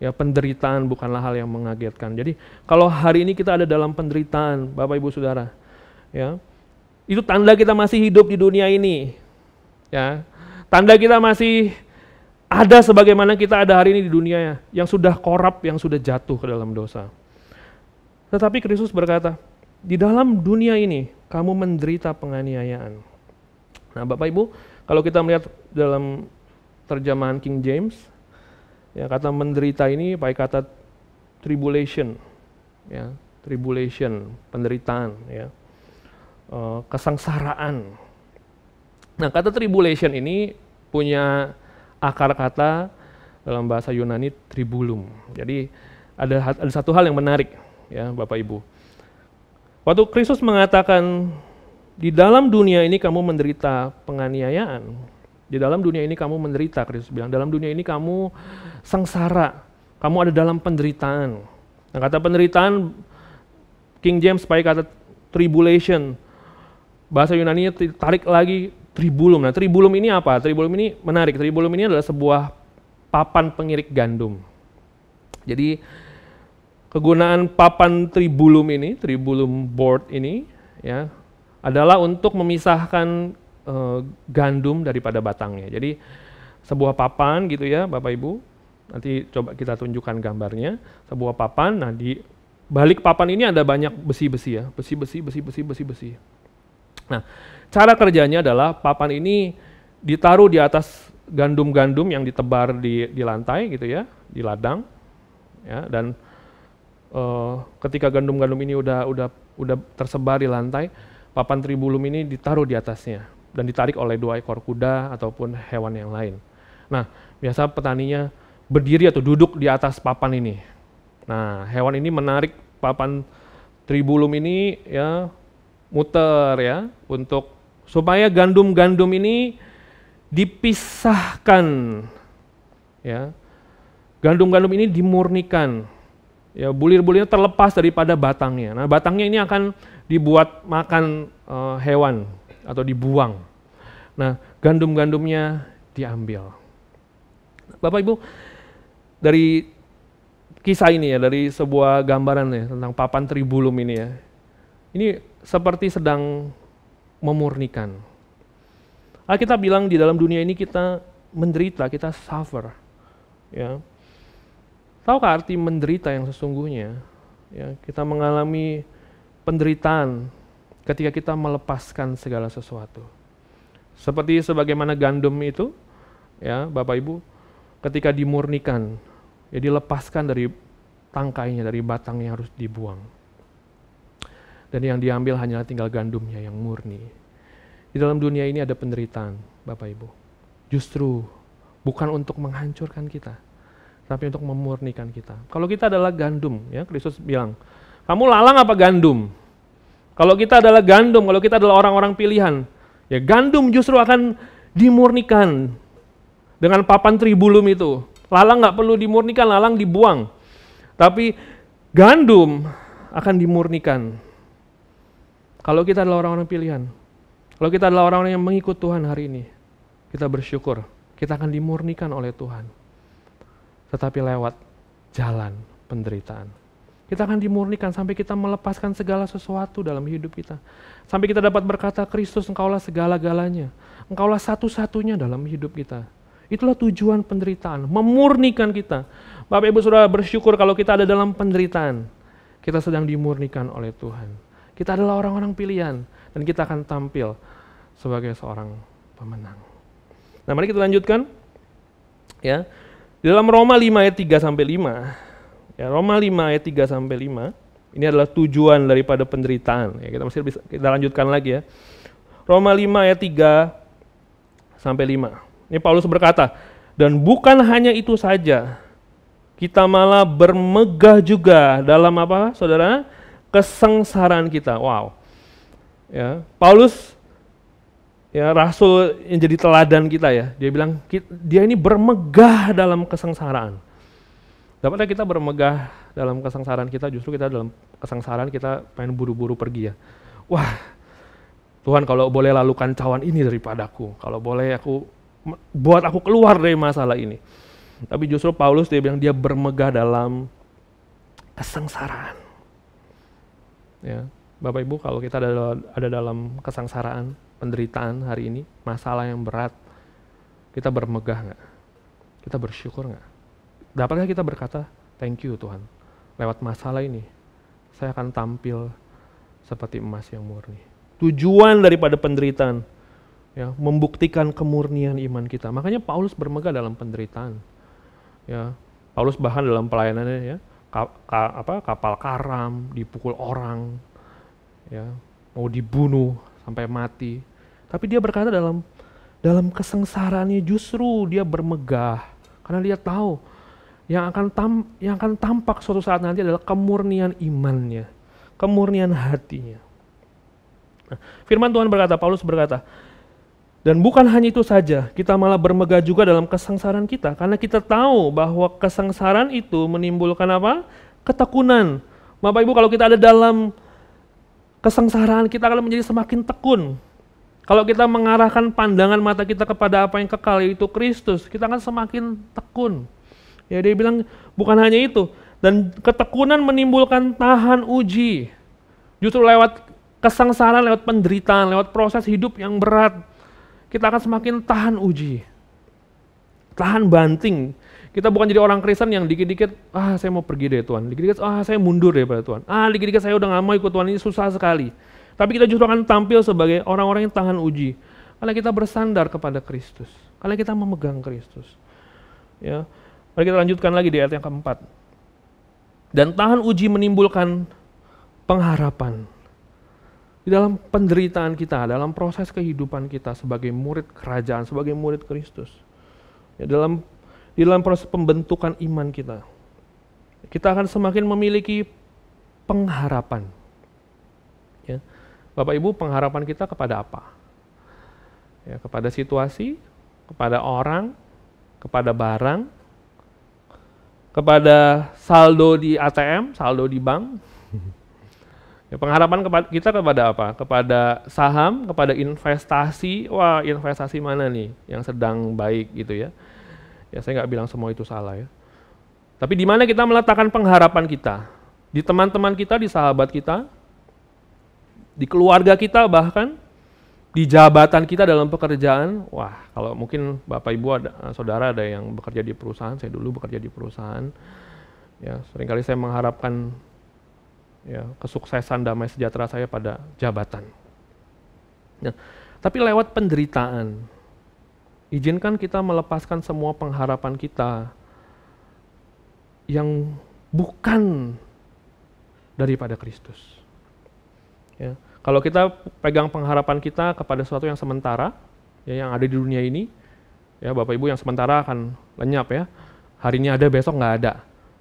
ya, penderitaan bukanlah hal yang mengagetkan. Jadi kalau hari ini kita ada dalam penderitaan, Bapak Ibu Saudara, ya, itu tanda kita masih hidup di dunia ini. Ya, tanda kita masih ada sebagaimana kita ada hari ini di dunia yang sudah korup, yang sudah jatuh ke dalam dosa. Tetapi Kristus berkata, di dalam dunia ini kamu menderita penganiayaan. Nah, Bapak Ibu, kalau kita melihat dalam terjemahan King James, ya, kata menderita ini pakai kata tribulation, ya, tribulation, penderitaan, ya, kesengsaraan. Nah, kata tribulation ini punya akar kata dalam bahasa Yunani tribulum. Jadi ada satu hal yang menarik, ya Bapak Ibu. Waktu Kristus mengatakan di dalam dunia ini kamu menderita penganiayaan, di dalam dunia ini kamu menderita, Kristus bilang dalam dunia ini kamu sengsara, kamu ada dalam penderitaan. Nah, kata penderitaan King James pakai kata tribulation. Bahasa Yunani-nya tarik lagi tribulum. Nah, tribulum ini apa? Tribulum ini menarik. Tribulum ini adalah sebuah papan pengirik gandum. Jadi kegunaan papan tribulum ini, tribulum board ini, ya, adalah untuk memisahkan gandum daripada batangnya. Jadi sebuah papan gitu ya, Bapak Ibu. Nanti coba kita tunjukkan gambarnya. Sebuah papan. Nah, di balik papan ini ada banyak besi-besi ya, besi-besi. Nah, cara kerjanya adalah papan ini ditaruh di atas gandum-gandum yang ditebar di lantai gitu ya, di ladang, ya, dan ketika gandum-gandum ini udah tersebar di lantai, papan tribulum ini ditaruh di atasnya dan ditarik oleh 2 ekor kuda ataupun hewan yang lain. Nah, biasa petaninya berdiri atau duduk di atas papan ini. Nah, hewan ini menarik papan tribulum ini ya, muter ya, untuk supaya gandum-gandum ini dipisahkan, ya, gandum-gandum ini dimurnikan, ya, bulir-bulirnya terlepas daripada batangnya. Nah, batangnya ini akan dibuat makan hewan atau dibuang. Nah, gandum-gandumnya diambil. Bapak Ibu, dari kisah ini ya, dari sebuah gambaran ya tentang papan tribulum ini ya, ini seperti sedang memurnikan. Kita bilang di dalam dunia ini kita menderita, kita suffer. Ya. Tahukah arti menderita yang sesungguhnya? Ya, kita mengalami penderitaan ketika kita melepaskan segala sesuatu. Seperti sebagaimana gandum itu, ya Bapak Ibu, ketika dimurnikan, ya dilepaskan dari tangkainya, dari batangnya harus dibuang. Dan yang diambil hanyalah tinggal gandumnya yang murni. Di dalam dunia ini ada penderitaan, Bapak Ibu. Justru bukan untuk menghancurkan kita, tapi untuk memurnikan kita. Kalau kita adalah gandum, ya Kristus bilang, kamu lalang apa gandum? Kalau kita adalah gandum, kalau kita adalah orang-orang pilihan, ya gandum justru akan dimurnikan dengan papan tribulum itu. Lalang nggak perlu dimurnikan, lalang dibuang. Tapi gandum akan dimurnikan. Kalau kita adalah orang-orang pilihan, kalau kita adalah orang-orang yang mengikut Tuhan hari ini, kita bersyukur, kita akan dimurnikan oleh Tuhan. Tetapi lewat jalan penderitaan. Kita akan dimurnikan sampai kita melepaskan segala sesuatu dalam hidup kita. Sampai kita dapat berkata, Kristus Engkaulah segala-galanya. Engkaulah satu-satunya dalam hidup kita. Itulah tujuan penderitaan, memurnikan kita. Bapak Ibu Saudara bersyukur kalau kita ada dalam penderitaan. Kita sedang dimurnikan oleh Tuhan. Kita adalah orang-orang pilihan dan kita akan tampil sebagai seorang pemenang. Nah, mari kita lanjutkan. Ya. Di dalam Roma 5 ayat 3 sampai 5. Ya, Roma 5 ayat 3 sampai 5. Ini adalah tujuan daripada penderitaan. Ya, kita lanjutkan lagi ya. Roma 5 ayat 3 sampai 5. Ini Paulus berkata, dan bukan hanya itu saja, kita malah bermegah juga dalam apa, saudara? Kesengsaraan kita. Wow. Ya, Paulus, ya, rasul yang jadi teladan kita ya. Dia bilang, dia ini bermegah dalam kesengsaraan. Dapatkah kita bermegah dalam kesengsaraan kita? Justru kita dalam kesengsaraan kita pengen buru-buru pergi ya. Wah, Tuhan kalau boleh lalukan cawan ini daripadaku. Kalau boleh buat aku keluar dari masalah ini. Tapi justru Paulus dia bilang dia bermegah dalam kesengsaraan. Ya, Bapak Ibu, kalau kita ada dalam kesengsaraan, penderitaan hari ini, masalah yang berat, kita bermegah nggak? Kita bersyukur nggak? Dapatkah kita berkata, thank you Tuhan, lewat masalah ini, saya akan tampil seperti emas yang murni. Tujuan daripada penderitaan, ya, membuktikan kemurnian iman kita. Makanya Paulus bermegah dalam penderitaan. Ya, Paulus bahkan dalam pelayanannya, ya, kapal karam, dipukul orang, ya, mau dibunuh sampai mati. Tapi dia berkata dalam kesengsaraannya justru dia bermegah, karena dia tahu yang akan tampak suatu saat nanti adalah kemurnian imannya, kemurnian hatinya. Nah, firman Tuhan berkata, Paulus berkata, dan bukan hanya itu saja, kita malah bermegah juga dalam kesengsaraan kita, karena kita tahu bahwa kesengsaraan itu menimbulkan apa? Ketekunan. Bapak Ibu, kalau kita ada dalam kesengsaraan, kita akan menjadi semakin tekun. Kalau kita mengarahkan pandangan mata kita kepada apa yang kekal, yaitu Kristus, kita akan semakin tekun. Ya, dia bilang bukan hanya itu, dan ketekunan menimbulkan tahan uji. Justru lewat kesengsaraan, lewat penderitaan, lewat proses hidup yang berat, kita akan semakin tahan uji. Tahan banting. Kita bukan jadi orang Kristen yang dikit-dikit, saya mau pergi deh Tuhan, dikit-dikit, saya mundur daripada Tuhan, dikit-dikit saya udah gak mau ikut Tuhan, ini susah sekali. Tapi kita justru akan tampil sebagai orang-orang yang tahan uji, karena kita bersandar kepada Kristus, karena kita memegang Kristus. Ya. Mari kita lanjutkan lagi di ayat yang keempat. Dan tahan uji menimbulkan pengharapan. Di dalam penderitaan kita, dalam proses kehidupan kita sebagai murid kerajaan, sebagai murid Kristus. Ya, di dalam proses pembentukan iman kita. Kita akan semakin memiliki pengharapan. Ya. Bapak Ibu, pengharapan kita kepada apa? Ya, kepada situasi, kepada orang, kepada barang, kepada saldo di ATM, saldo di bank. Ya, pengharapan kita kepada apa? Kepada saham, kepada investasi. Wah, investasi mana nih yang sedang baik gitu ya. Ya, saya nggak bilang semua itu salah ya. Tapi di mana kita meletakkan pengharapan kita? Di teman-teman kita, di sahabat kita, di keluarga kita bahkan, di jabatan kita dalam pekerjaan. Wah, kalau mungkin Bapak Ibu saudara ada yang bekerja di perusahaan, saya dulu bekerja di perusahaan. Ya, seringkali saya mengharapkan ya, kesuksesan damai sejahtera saya pada jabatan. Nah, tapi lewat penderitaan, izinkan kita melepaskan semua pengharapan kita yang bukan daripada Kristus. Ya. Kalau kita pegang pengharapan kita kepada sesuatu yang sementara, ya, yang ada di dunia ini, ya Bapak Ibu, yang sementara akan lenyap ya. Hari ini ada, besok nggak ada.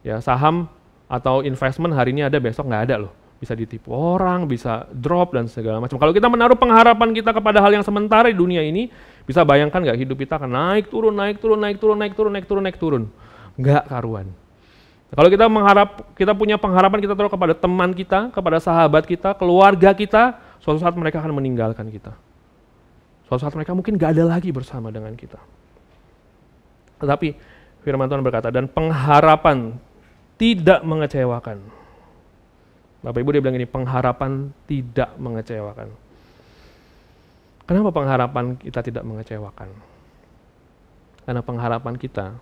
Ya, saham atau investment hari ini ada, besok nggak ada loh. Bisa ditipu orang, bisa drop dan segala macam. Kalau kita menaruh pengharapan kita kepada hal yang sementara di dunia ini, bisa bayangkan nggak hidup kita akan naik turun. Nggak karuan. Kalau kita punya pengharapan, kita taruh kepada teman kita, kepada sahabat kita, keluarga kita, suatu saat mereka akan meninggalkan kita. Suatu saat mereka mungkin gak ada lagi bersama dengan kita. Tetapi firman Tuhan berkata, dan pengharapan tidak mengecewakan. Bapak Ibu dia bilang ini, pengharapan tidak mengecewakan. Kenapa pengharapan kita tidak mengecewakan? Karena pengharapan kita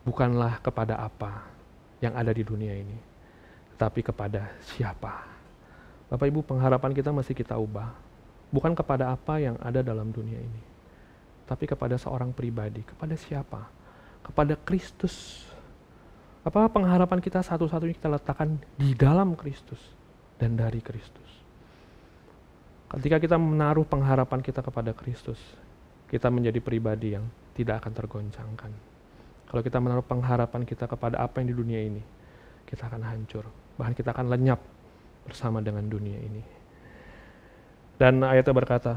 bukanlah kepada apa yang ada di dunia ini, tetapi kepada siapa. Bapak Ibu, pengharapan kita masih kita ubah. Bukan kepada apa yang ada dalam dunia ini, tapi kepada seorang pribadi. Kepada siapa? Kepada Kristus. Apa pengharapan kita satu-satunya kita letakkan di dalam Kristus dan dari Kristus. Ketika kita menaruh pengharapan kita kepada Kristus, kita menjadi pribadi yang tidak akan tergoncangkan. Kalau kita menaruh pengharapan kita kepada apa yang di dunia ini, kita akan hancur. Bahkan kita akan lenyap bersama dengan dunia ini. Dan ayatnya berkata,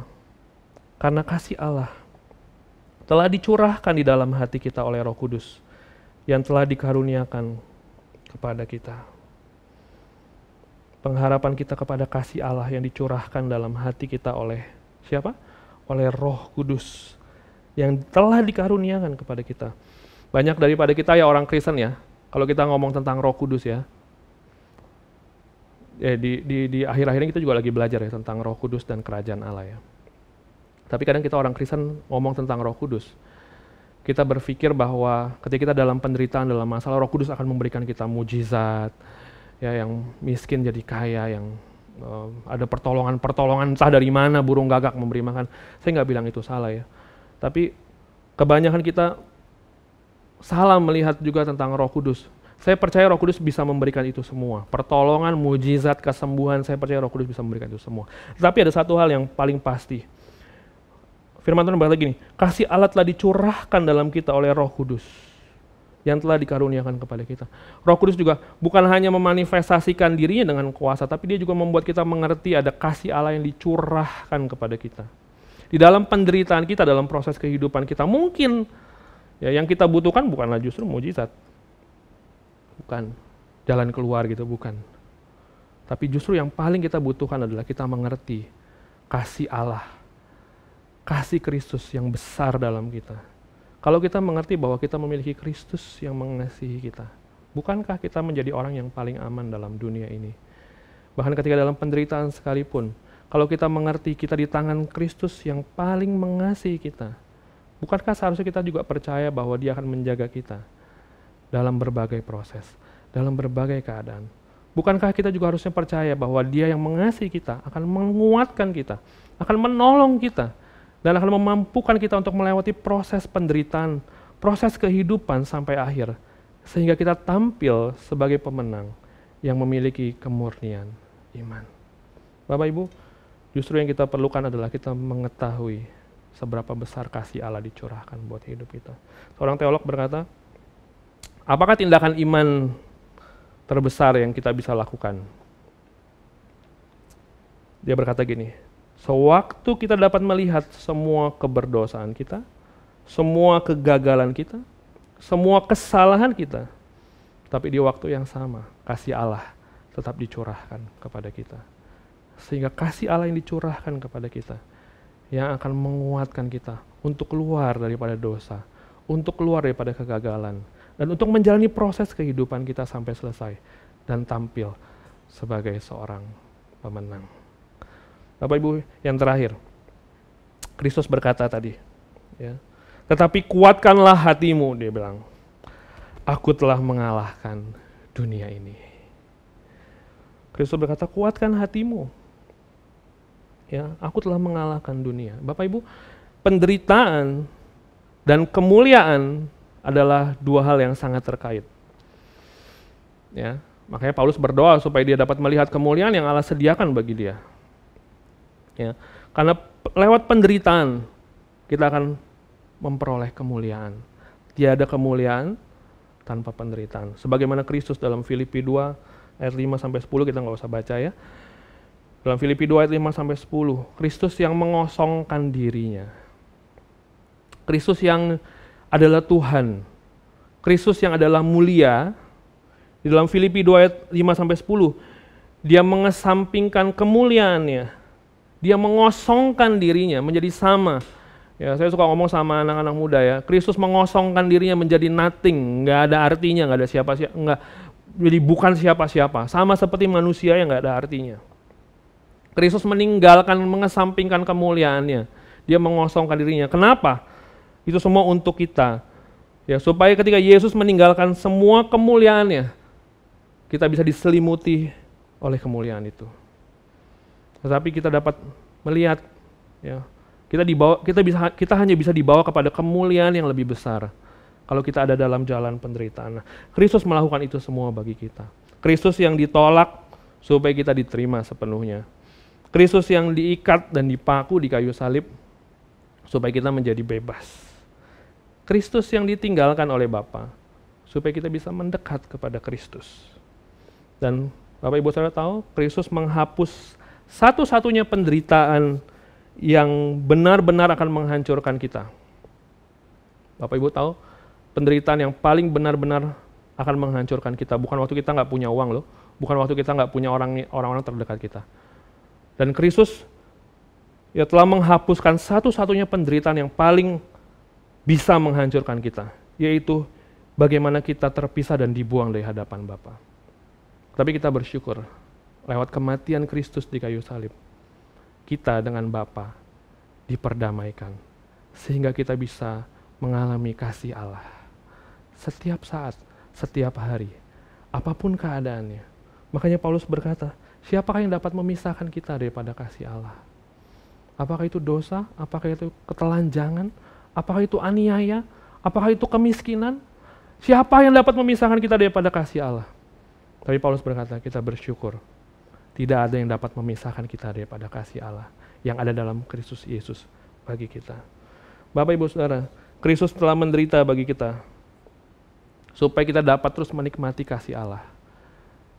karena kasih Allah telah dicurahkan di dalam hati kita oleh Roh Kudus yang telah dikaruniakan kepada kita. Pengharapan kita kepada kasih Allah yang dicurahkan dalam hati kita oleh siapa? Oleh Roh Kudus yang telah dikaruniakan kepada kita. Banyak daripada kita ya orang Kristen ya, kalau kita ngomong tentang Roh Kudus ya, di akhir-akhir ini kita juga lagi belajar ya tentang Roh Kudus dan kerajaan Allah ya. Tapi kadang kita orang Kristen ngomong tentang Roh Kudus, kita berpikir bahwa ketika kita dalam penderitaan, dalam masalah, Roh Kudus akan memberikan kita mujizat, ya, yang miskin jadi kaya, yang ada pertolongan entah dari mana, burung gagak memberi makan. Saya nggak bilang itu salah ya. Tapi kebanyakan kita salah melihat juga tentang Roh Kudus. Saya percaya Roh Kudus bisa memberikan itu semua. Pertolongan, mujizat, kesembuhan, saya percaya Roh Kudus bisa memberikan itu semua. Tetapi ada satu hal yang paling pasti. Firman Tuhan berkata gini, kasih Allah telah dicurahkan dalam kita oleh Roh Kudus yang telah dikaruniakan kepada kita. Roh Kudus juga bukan hanya memanifestasikan dirinya dengan kuasa, tapi dia juga membuat kita mengerti ada kasih Allah yang dicurahkan kepada kita. Di dalam penderitaan kita, dalam proses kehidupan kita, mungkin ya, yang kita butuhkan bukanlah justru mujizat. Bukan jalan keluar gitu, bukan. Tapi justru yang paling kita butuhkan adalah kita mengerti kasih Allah, kasih Kristus yang besar dalam kita. Kalau kita mengerti bahwa kita memiliki Kristus yang mengasihi kita, bukankah kita menjadi orang yang paling aman dalam dunia ini? Bahkan ketika dalam penderitaan sekalipun, kalau kita mengerti kita di tangan Kristus yang paling mengasihi kita, bukankah seharusnya kita juga percaya bahwa Dia akan menjaga kita dalam berbagai proses, dalam berbagai keadaan. Bukankah kita juga harusnya percaya bahwa Dia yang mengasihi kita akan menguatkan kita, akan menolong kita, dan akan memampukan kita untuk melewati proses penderitaan, proses kehidupan sampai akhir, sehingga kita tampil sebagai pemenang yang memiliki kemurnian iman. Bapak Ibu, justru yang kita perlukan adalah kita mengetahui seberapa besar kasih Allah dicurahkan buat hidup kita. Seorang teolog berkata, apakah tindakan iman terbesar yang kita bisa lakukan? Dia berkata gini, sewaktu kita dapat melihat semua keberdosaan kita, semua kegagalan kita, semua kesalahan kita, tapi di waktu yang sama, kasih Allah tetap dicurahkan kepada kita. Sehingga kasih Allah yang dicurahkan kepada kita, yang akan menguatkan kita untuk keluar daripada dosa, untuk keluar daripada kegagalan, dan untuk menjalani proses kehidupan kita sampai selesai dan tampil sebagai seorang pemenang. Bapak Ibu, yang terakhir, Kristus berkata tadi, ya, tetapi kuatkanlah hatimu, dia bilang, aku telah mengalahkan dunia ini. Kristus berkata, kuatkan hatimu. Ya, aku telah mengalahkan dunia. Bapak Ibu, penderitaan dan kemuliaan adalah dua hal yang sangat terkait. Ya, makanya Paulus berdoa supaya dia dapat melihat kemuliaan yang Allah sediakan bagi dia. Ya, karena lewat penderitaan kita akan memperoleh kemuliaan. Tiada kemuliaan tanpa penderitaan. Sebagaimana Kristus dalam Filipi 2 ayat 5 sampai 10, kita nggak usah baca ya. Dalam Filipi 2 ayat 5 sampai 10, Kristus yang mengosongkan dirinya. Kristus yang adalah Tuhan. Kristus yang adalah mulia. Di dalam Filipi 2 ayat 5 sampai 10, dia mengesampingkan kemuliaannya. Dia mengosongkan dirinya menjadi sama. Ya, saya suka ngomong sama anak-anak muda ya, Kristus mengosongkan dirinya menjadi nothing, nggak ada artinya, nggak ada siapa-siapa, nggak, jadi bukan siapa-siapa, sama seperti manusia yang nggak ada artinya. Kristus meninggalkan, mengesampingkan kemuliaannya, dia mengosongkan dirinya. Kenapa? Itu semua untuk kita, ya, supaya ketika Yesus meninggalkan semua kemuliaannya, kita bisa diselimuti oleh kemuliaan itu. Tetapi kita dapat melihat, ya, kita hanya bisa dibawa kepada kemuliaan yang lebih besar kalau kita ada dalam jalan penderitaan. Nah, Kristus melakukan itu semua bagi kita. Kristus yang ditolak supaya kita diterima sepenuhnya. Kristus yang diikat dan dipaku di kayu salib supaya kita menjadi bebas. Kristus yang ditinggalkan oleh Bapa supaya kita bisa mendekat kepada Kristus. Dan Bapak Ibu Saudara tahu, Kristus menghapus satu-satunya penderitaan yang benar-benar akan menghancurkan kita. Bapak Ibu tahu, penderitaan yang paling benar-benar akan menghancurkan kita, bukan waktu kita nggak punya uang loh, bukan waktu kita nggak punya orang-orang terdekat kita. Dan Kristus ya telah menghapuskan satu-satunya penderitaan yang paling bisa menghancurkan kita, yaitu bagaimana kita terpisah dan dibuang dari hadapan Bapa. Tapi kita bersyukur, lewat kematian Kristus di kayu salib, kita dengan Bapa diperdamaikan, sehingga kita bisa mengalami kasih Allah setiap saat, setiap hari, apapun keadaannya. Makanya Paulus berkata, siapakah yang dapat memisahkan kita daripada kasih Allah? Apakah itu dosa? Apakah itu ketelanjangan? Apakah itu aniaya? Apakah itu kemiskinan? Siapa yang dapat memisahkan kita daripada kasih Allah? Tapi Paulus berkata, kita bersyukur. Tidak ada yang dapat memisahkan kita daripada kasih Allah yang ada dalam Kristus Yesus bagi kita. Bapak Ibu Saudara, Kristus telah menderita bagi kita supaya kita dapat terus menikmati kasih Allah.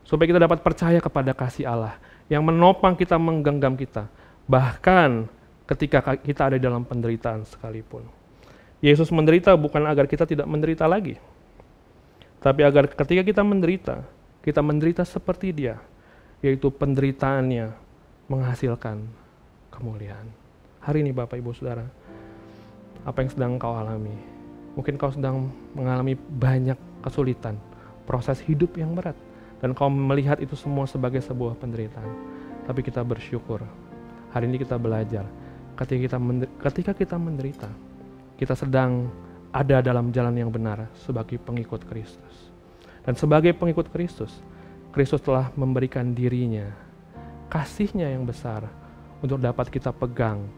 Supaya kita dapat percaya kepada kasih Allah yang menopang kita, menggenggam kita. Bahkan ketika kita ada dalam penderitaan sekalipun. Yesus menderita bukan agar kita tidak menderita lagi. Tapi agar ketika kita menderita seperti Dia. Yaitu penderitaannya menghasilkan kemuliaan. Hari ini Bapak Ibu Saudara, apa yang sedang kau alami? Mungkin kau sedang mengalami banyak kesulitan, proses hidup yang berat, dan kau melihat itu semua sebagai sebuah penderitaan. Tapi kita bersyukur, hari ini kita belajar, ketika kita menderita, kita sedang ada dalam jalan yang benar sebagai pengikut Kristus. Dan sebagai pengikut Kristus, Kristus telah memberikan dirinya, kasih-Nya yang besar untuk dapat kita pegang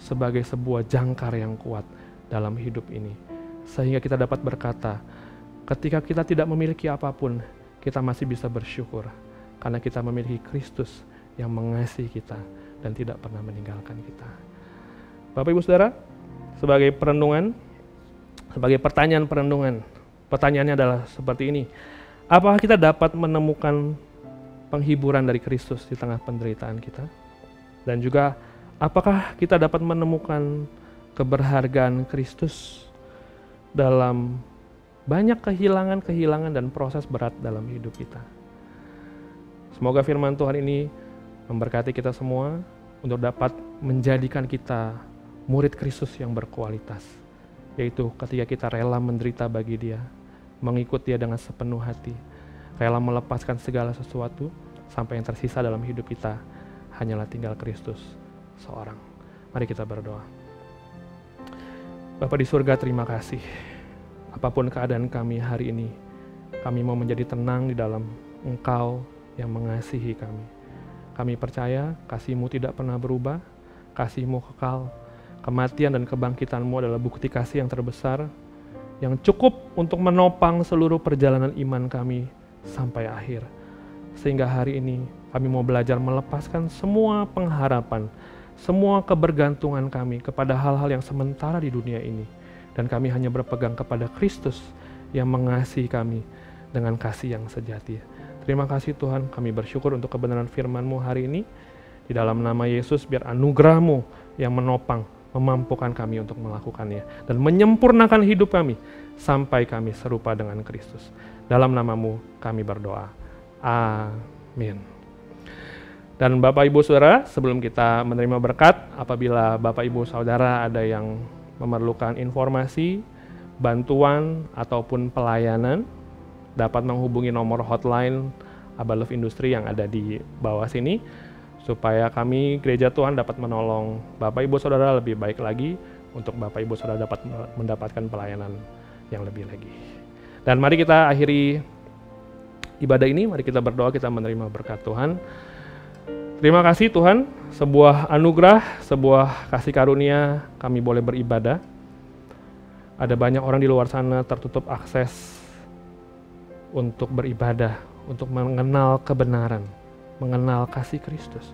sebagai sebuah jangkar yang kuat dalam hidup ini. Sehingga kita dapat berkata, ketika kita tidak memiliki apapun, kita masih bisa bersyukur karena kita memiliki Kristus yang mengasihi kita dan tidak pernah meninggalkan kita. Bapak Ibu Saudara, sebagai perenungan, sebagai pertanyaan perenungan, pertanyaannya adalah seperti ini. Apakah kita dapat menemukan penghiburan dari Kristus di tengah penderitaan kita? Dan juga, apakah kita dapat menemukan keberhargaan Kristus dalam banyak kehilangan dan proses berat dalam hidup kita? Semoga firman Tuhan ini memberkati kita semua untuk dapat menjadikan kita murid Kristus yang berkualitas. Yaitu ketika kita rela menderita bagi Dia, mengikut Dia dengan sepenuh hati, rela melepaskan segala sesuatu, sampai yang tersisa dalam hidup kita hanyalah tinggal Kristus seorang. Mari kita berdoa. Bapa di surga, terima kasih. Apapun keadaan kami hari ini, kami mau menjadi tenang di dalam Engkau yang mengasihi kami. Kami percaya kasih-Mu tidak pernah berubah, kasih-Mu kekal, kematian dan kebangkitan-Mu adalah bukti kasih yang terbesar, yang cukup untuk menopang seluruh perjalanan iman kami sampai akhir. Sehingga hari ini kami mau belajar melepaskan semua pengharapan, semua kebergantungan kami kepada hal-hal yang sementara di dunia ini. Dan kami hanya berpegang kepada Kristus yang mengasihi kami dengan kasih yang sejati. Terima kasih Tuhan, kami bersyukur untuk kebenaran firman-Mu hari ini. Di dalam nama Yesus, biar anugerah-Mu yang menopang, memampukan kami untuk melakukannya dan menyempurnakan hidup kami sampai kami serupa dengan Kristus. Dalam nama-Mu kami berdoa. Amin. Dan Bapak Ibu Saudara, sebelum kita menerima berkat, apabila Bapak Ibu Saudara ada yang memerlukan informasi, bantuan, ataupun pelayanan, dapat menghubungi nomor hotline Aba Love Industri yang ada di bawah sini, supaya kami Gereja Tuhan dapat menolong Bapak Ibu Saudara lebih baik lagi, untuk Bapak Ibu Saudara dapat mendapatkan pelayanan yang lebih lagi. Dan mari kita akhiri ibadah ini, mari kita berdoa, kita menerima berkat Tuhan. Terima kasih Tuhan, sebuah anugerah, sebuah kasih karunia kami boleh beribadah. Ada banyak orang di luar sana tertutup akses untuk beribadah, untuk mengenal kebenaran, mengenal kasih Kristus.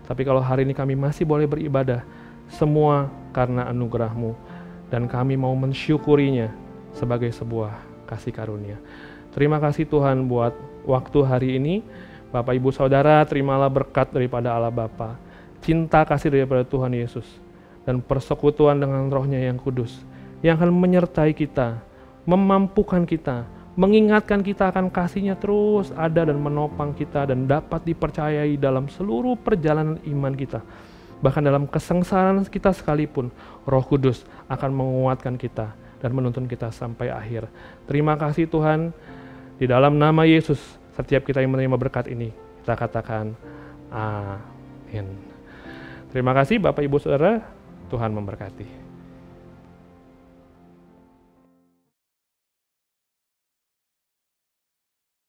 Tapi kalau hari ini kami masih boleh beribadah, semua karena anugerah-Mu, dan kami mau mensyukurinya sebagai sebuah kasih karunia. Terima kasih Tuhan buat waktu hari ini. Bapak Ibu Saudara, terimalah berkat daripada Allah Bapa, cinta kasih daripada Tuhan Yesus, dan persekutuan dengan Roh-Nya yang kudus, yang akan menyertai kita, memampukan kita, mengingatkan kita akan kasih-Nya terus ada dan menopang kita, dan dapat dipercayai dalam seluruh perjalanan iman kita. Bahkan dalam kesengsaraan kita sekalipun, Roh Kudus akan menguatkan kita dan menuntun kita sampai akhir. Terima kasih Tuhan, di dalam nama Yesus, setiap kita yang menerima berkat ini, kita katakan amin. Terima kasih Bapak Ibu Saudara, Tuhan memberkati.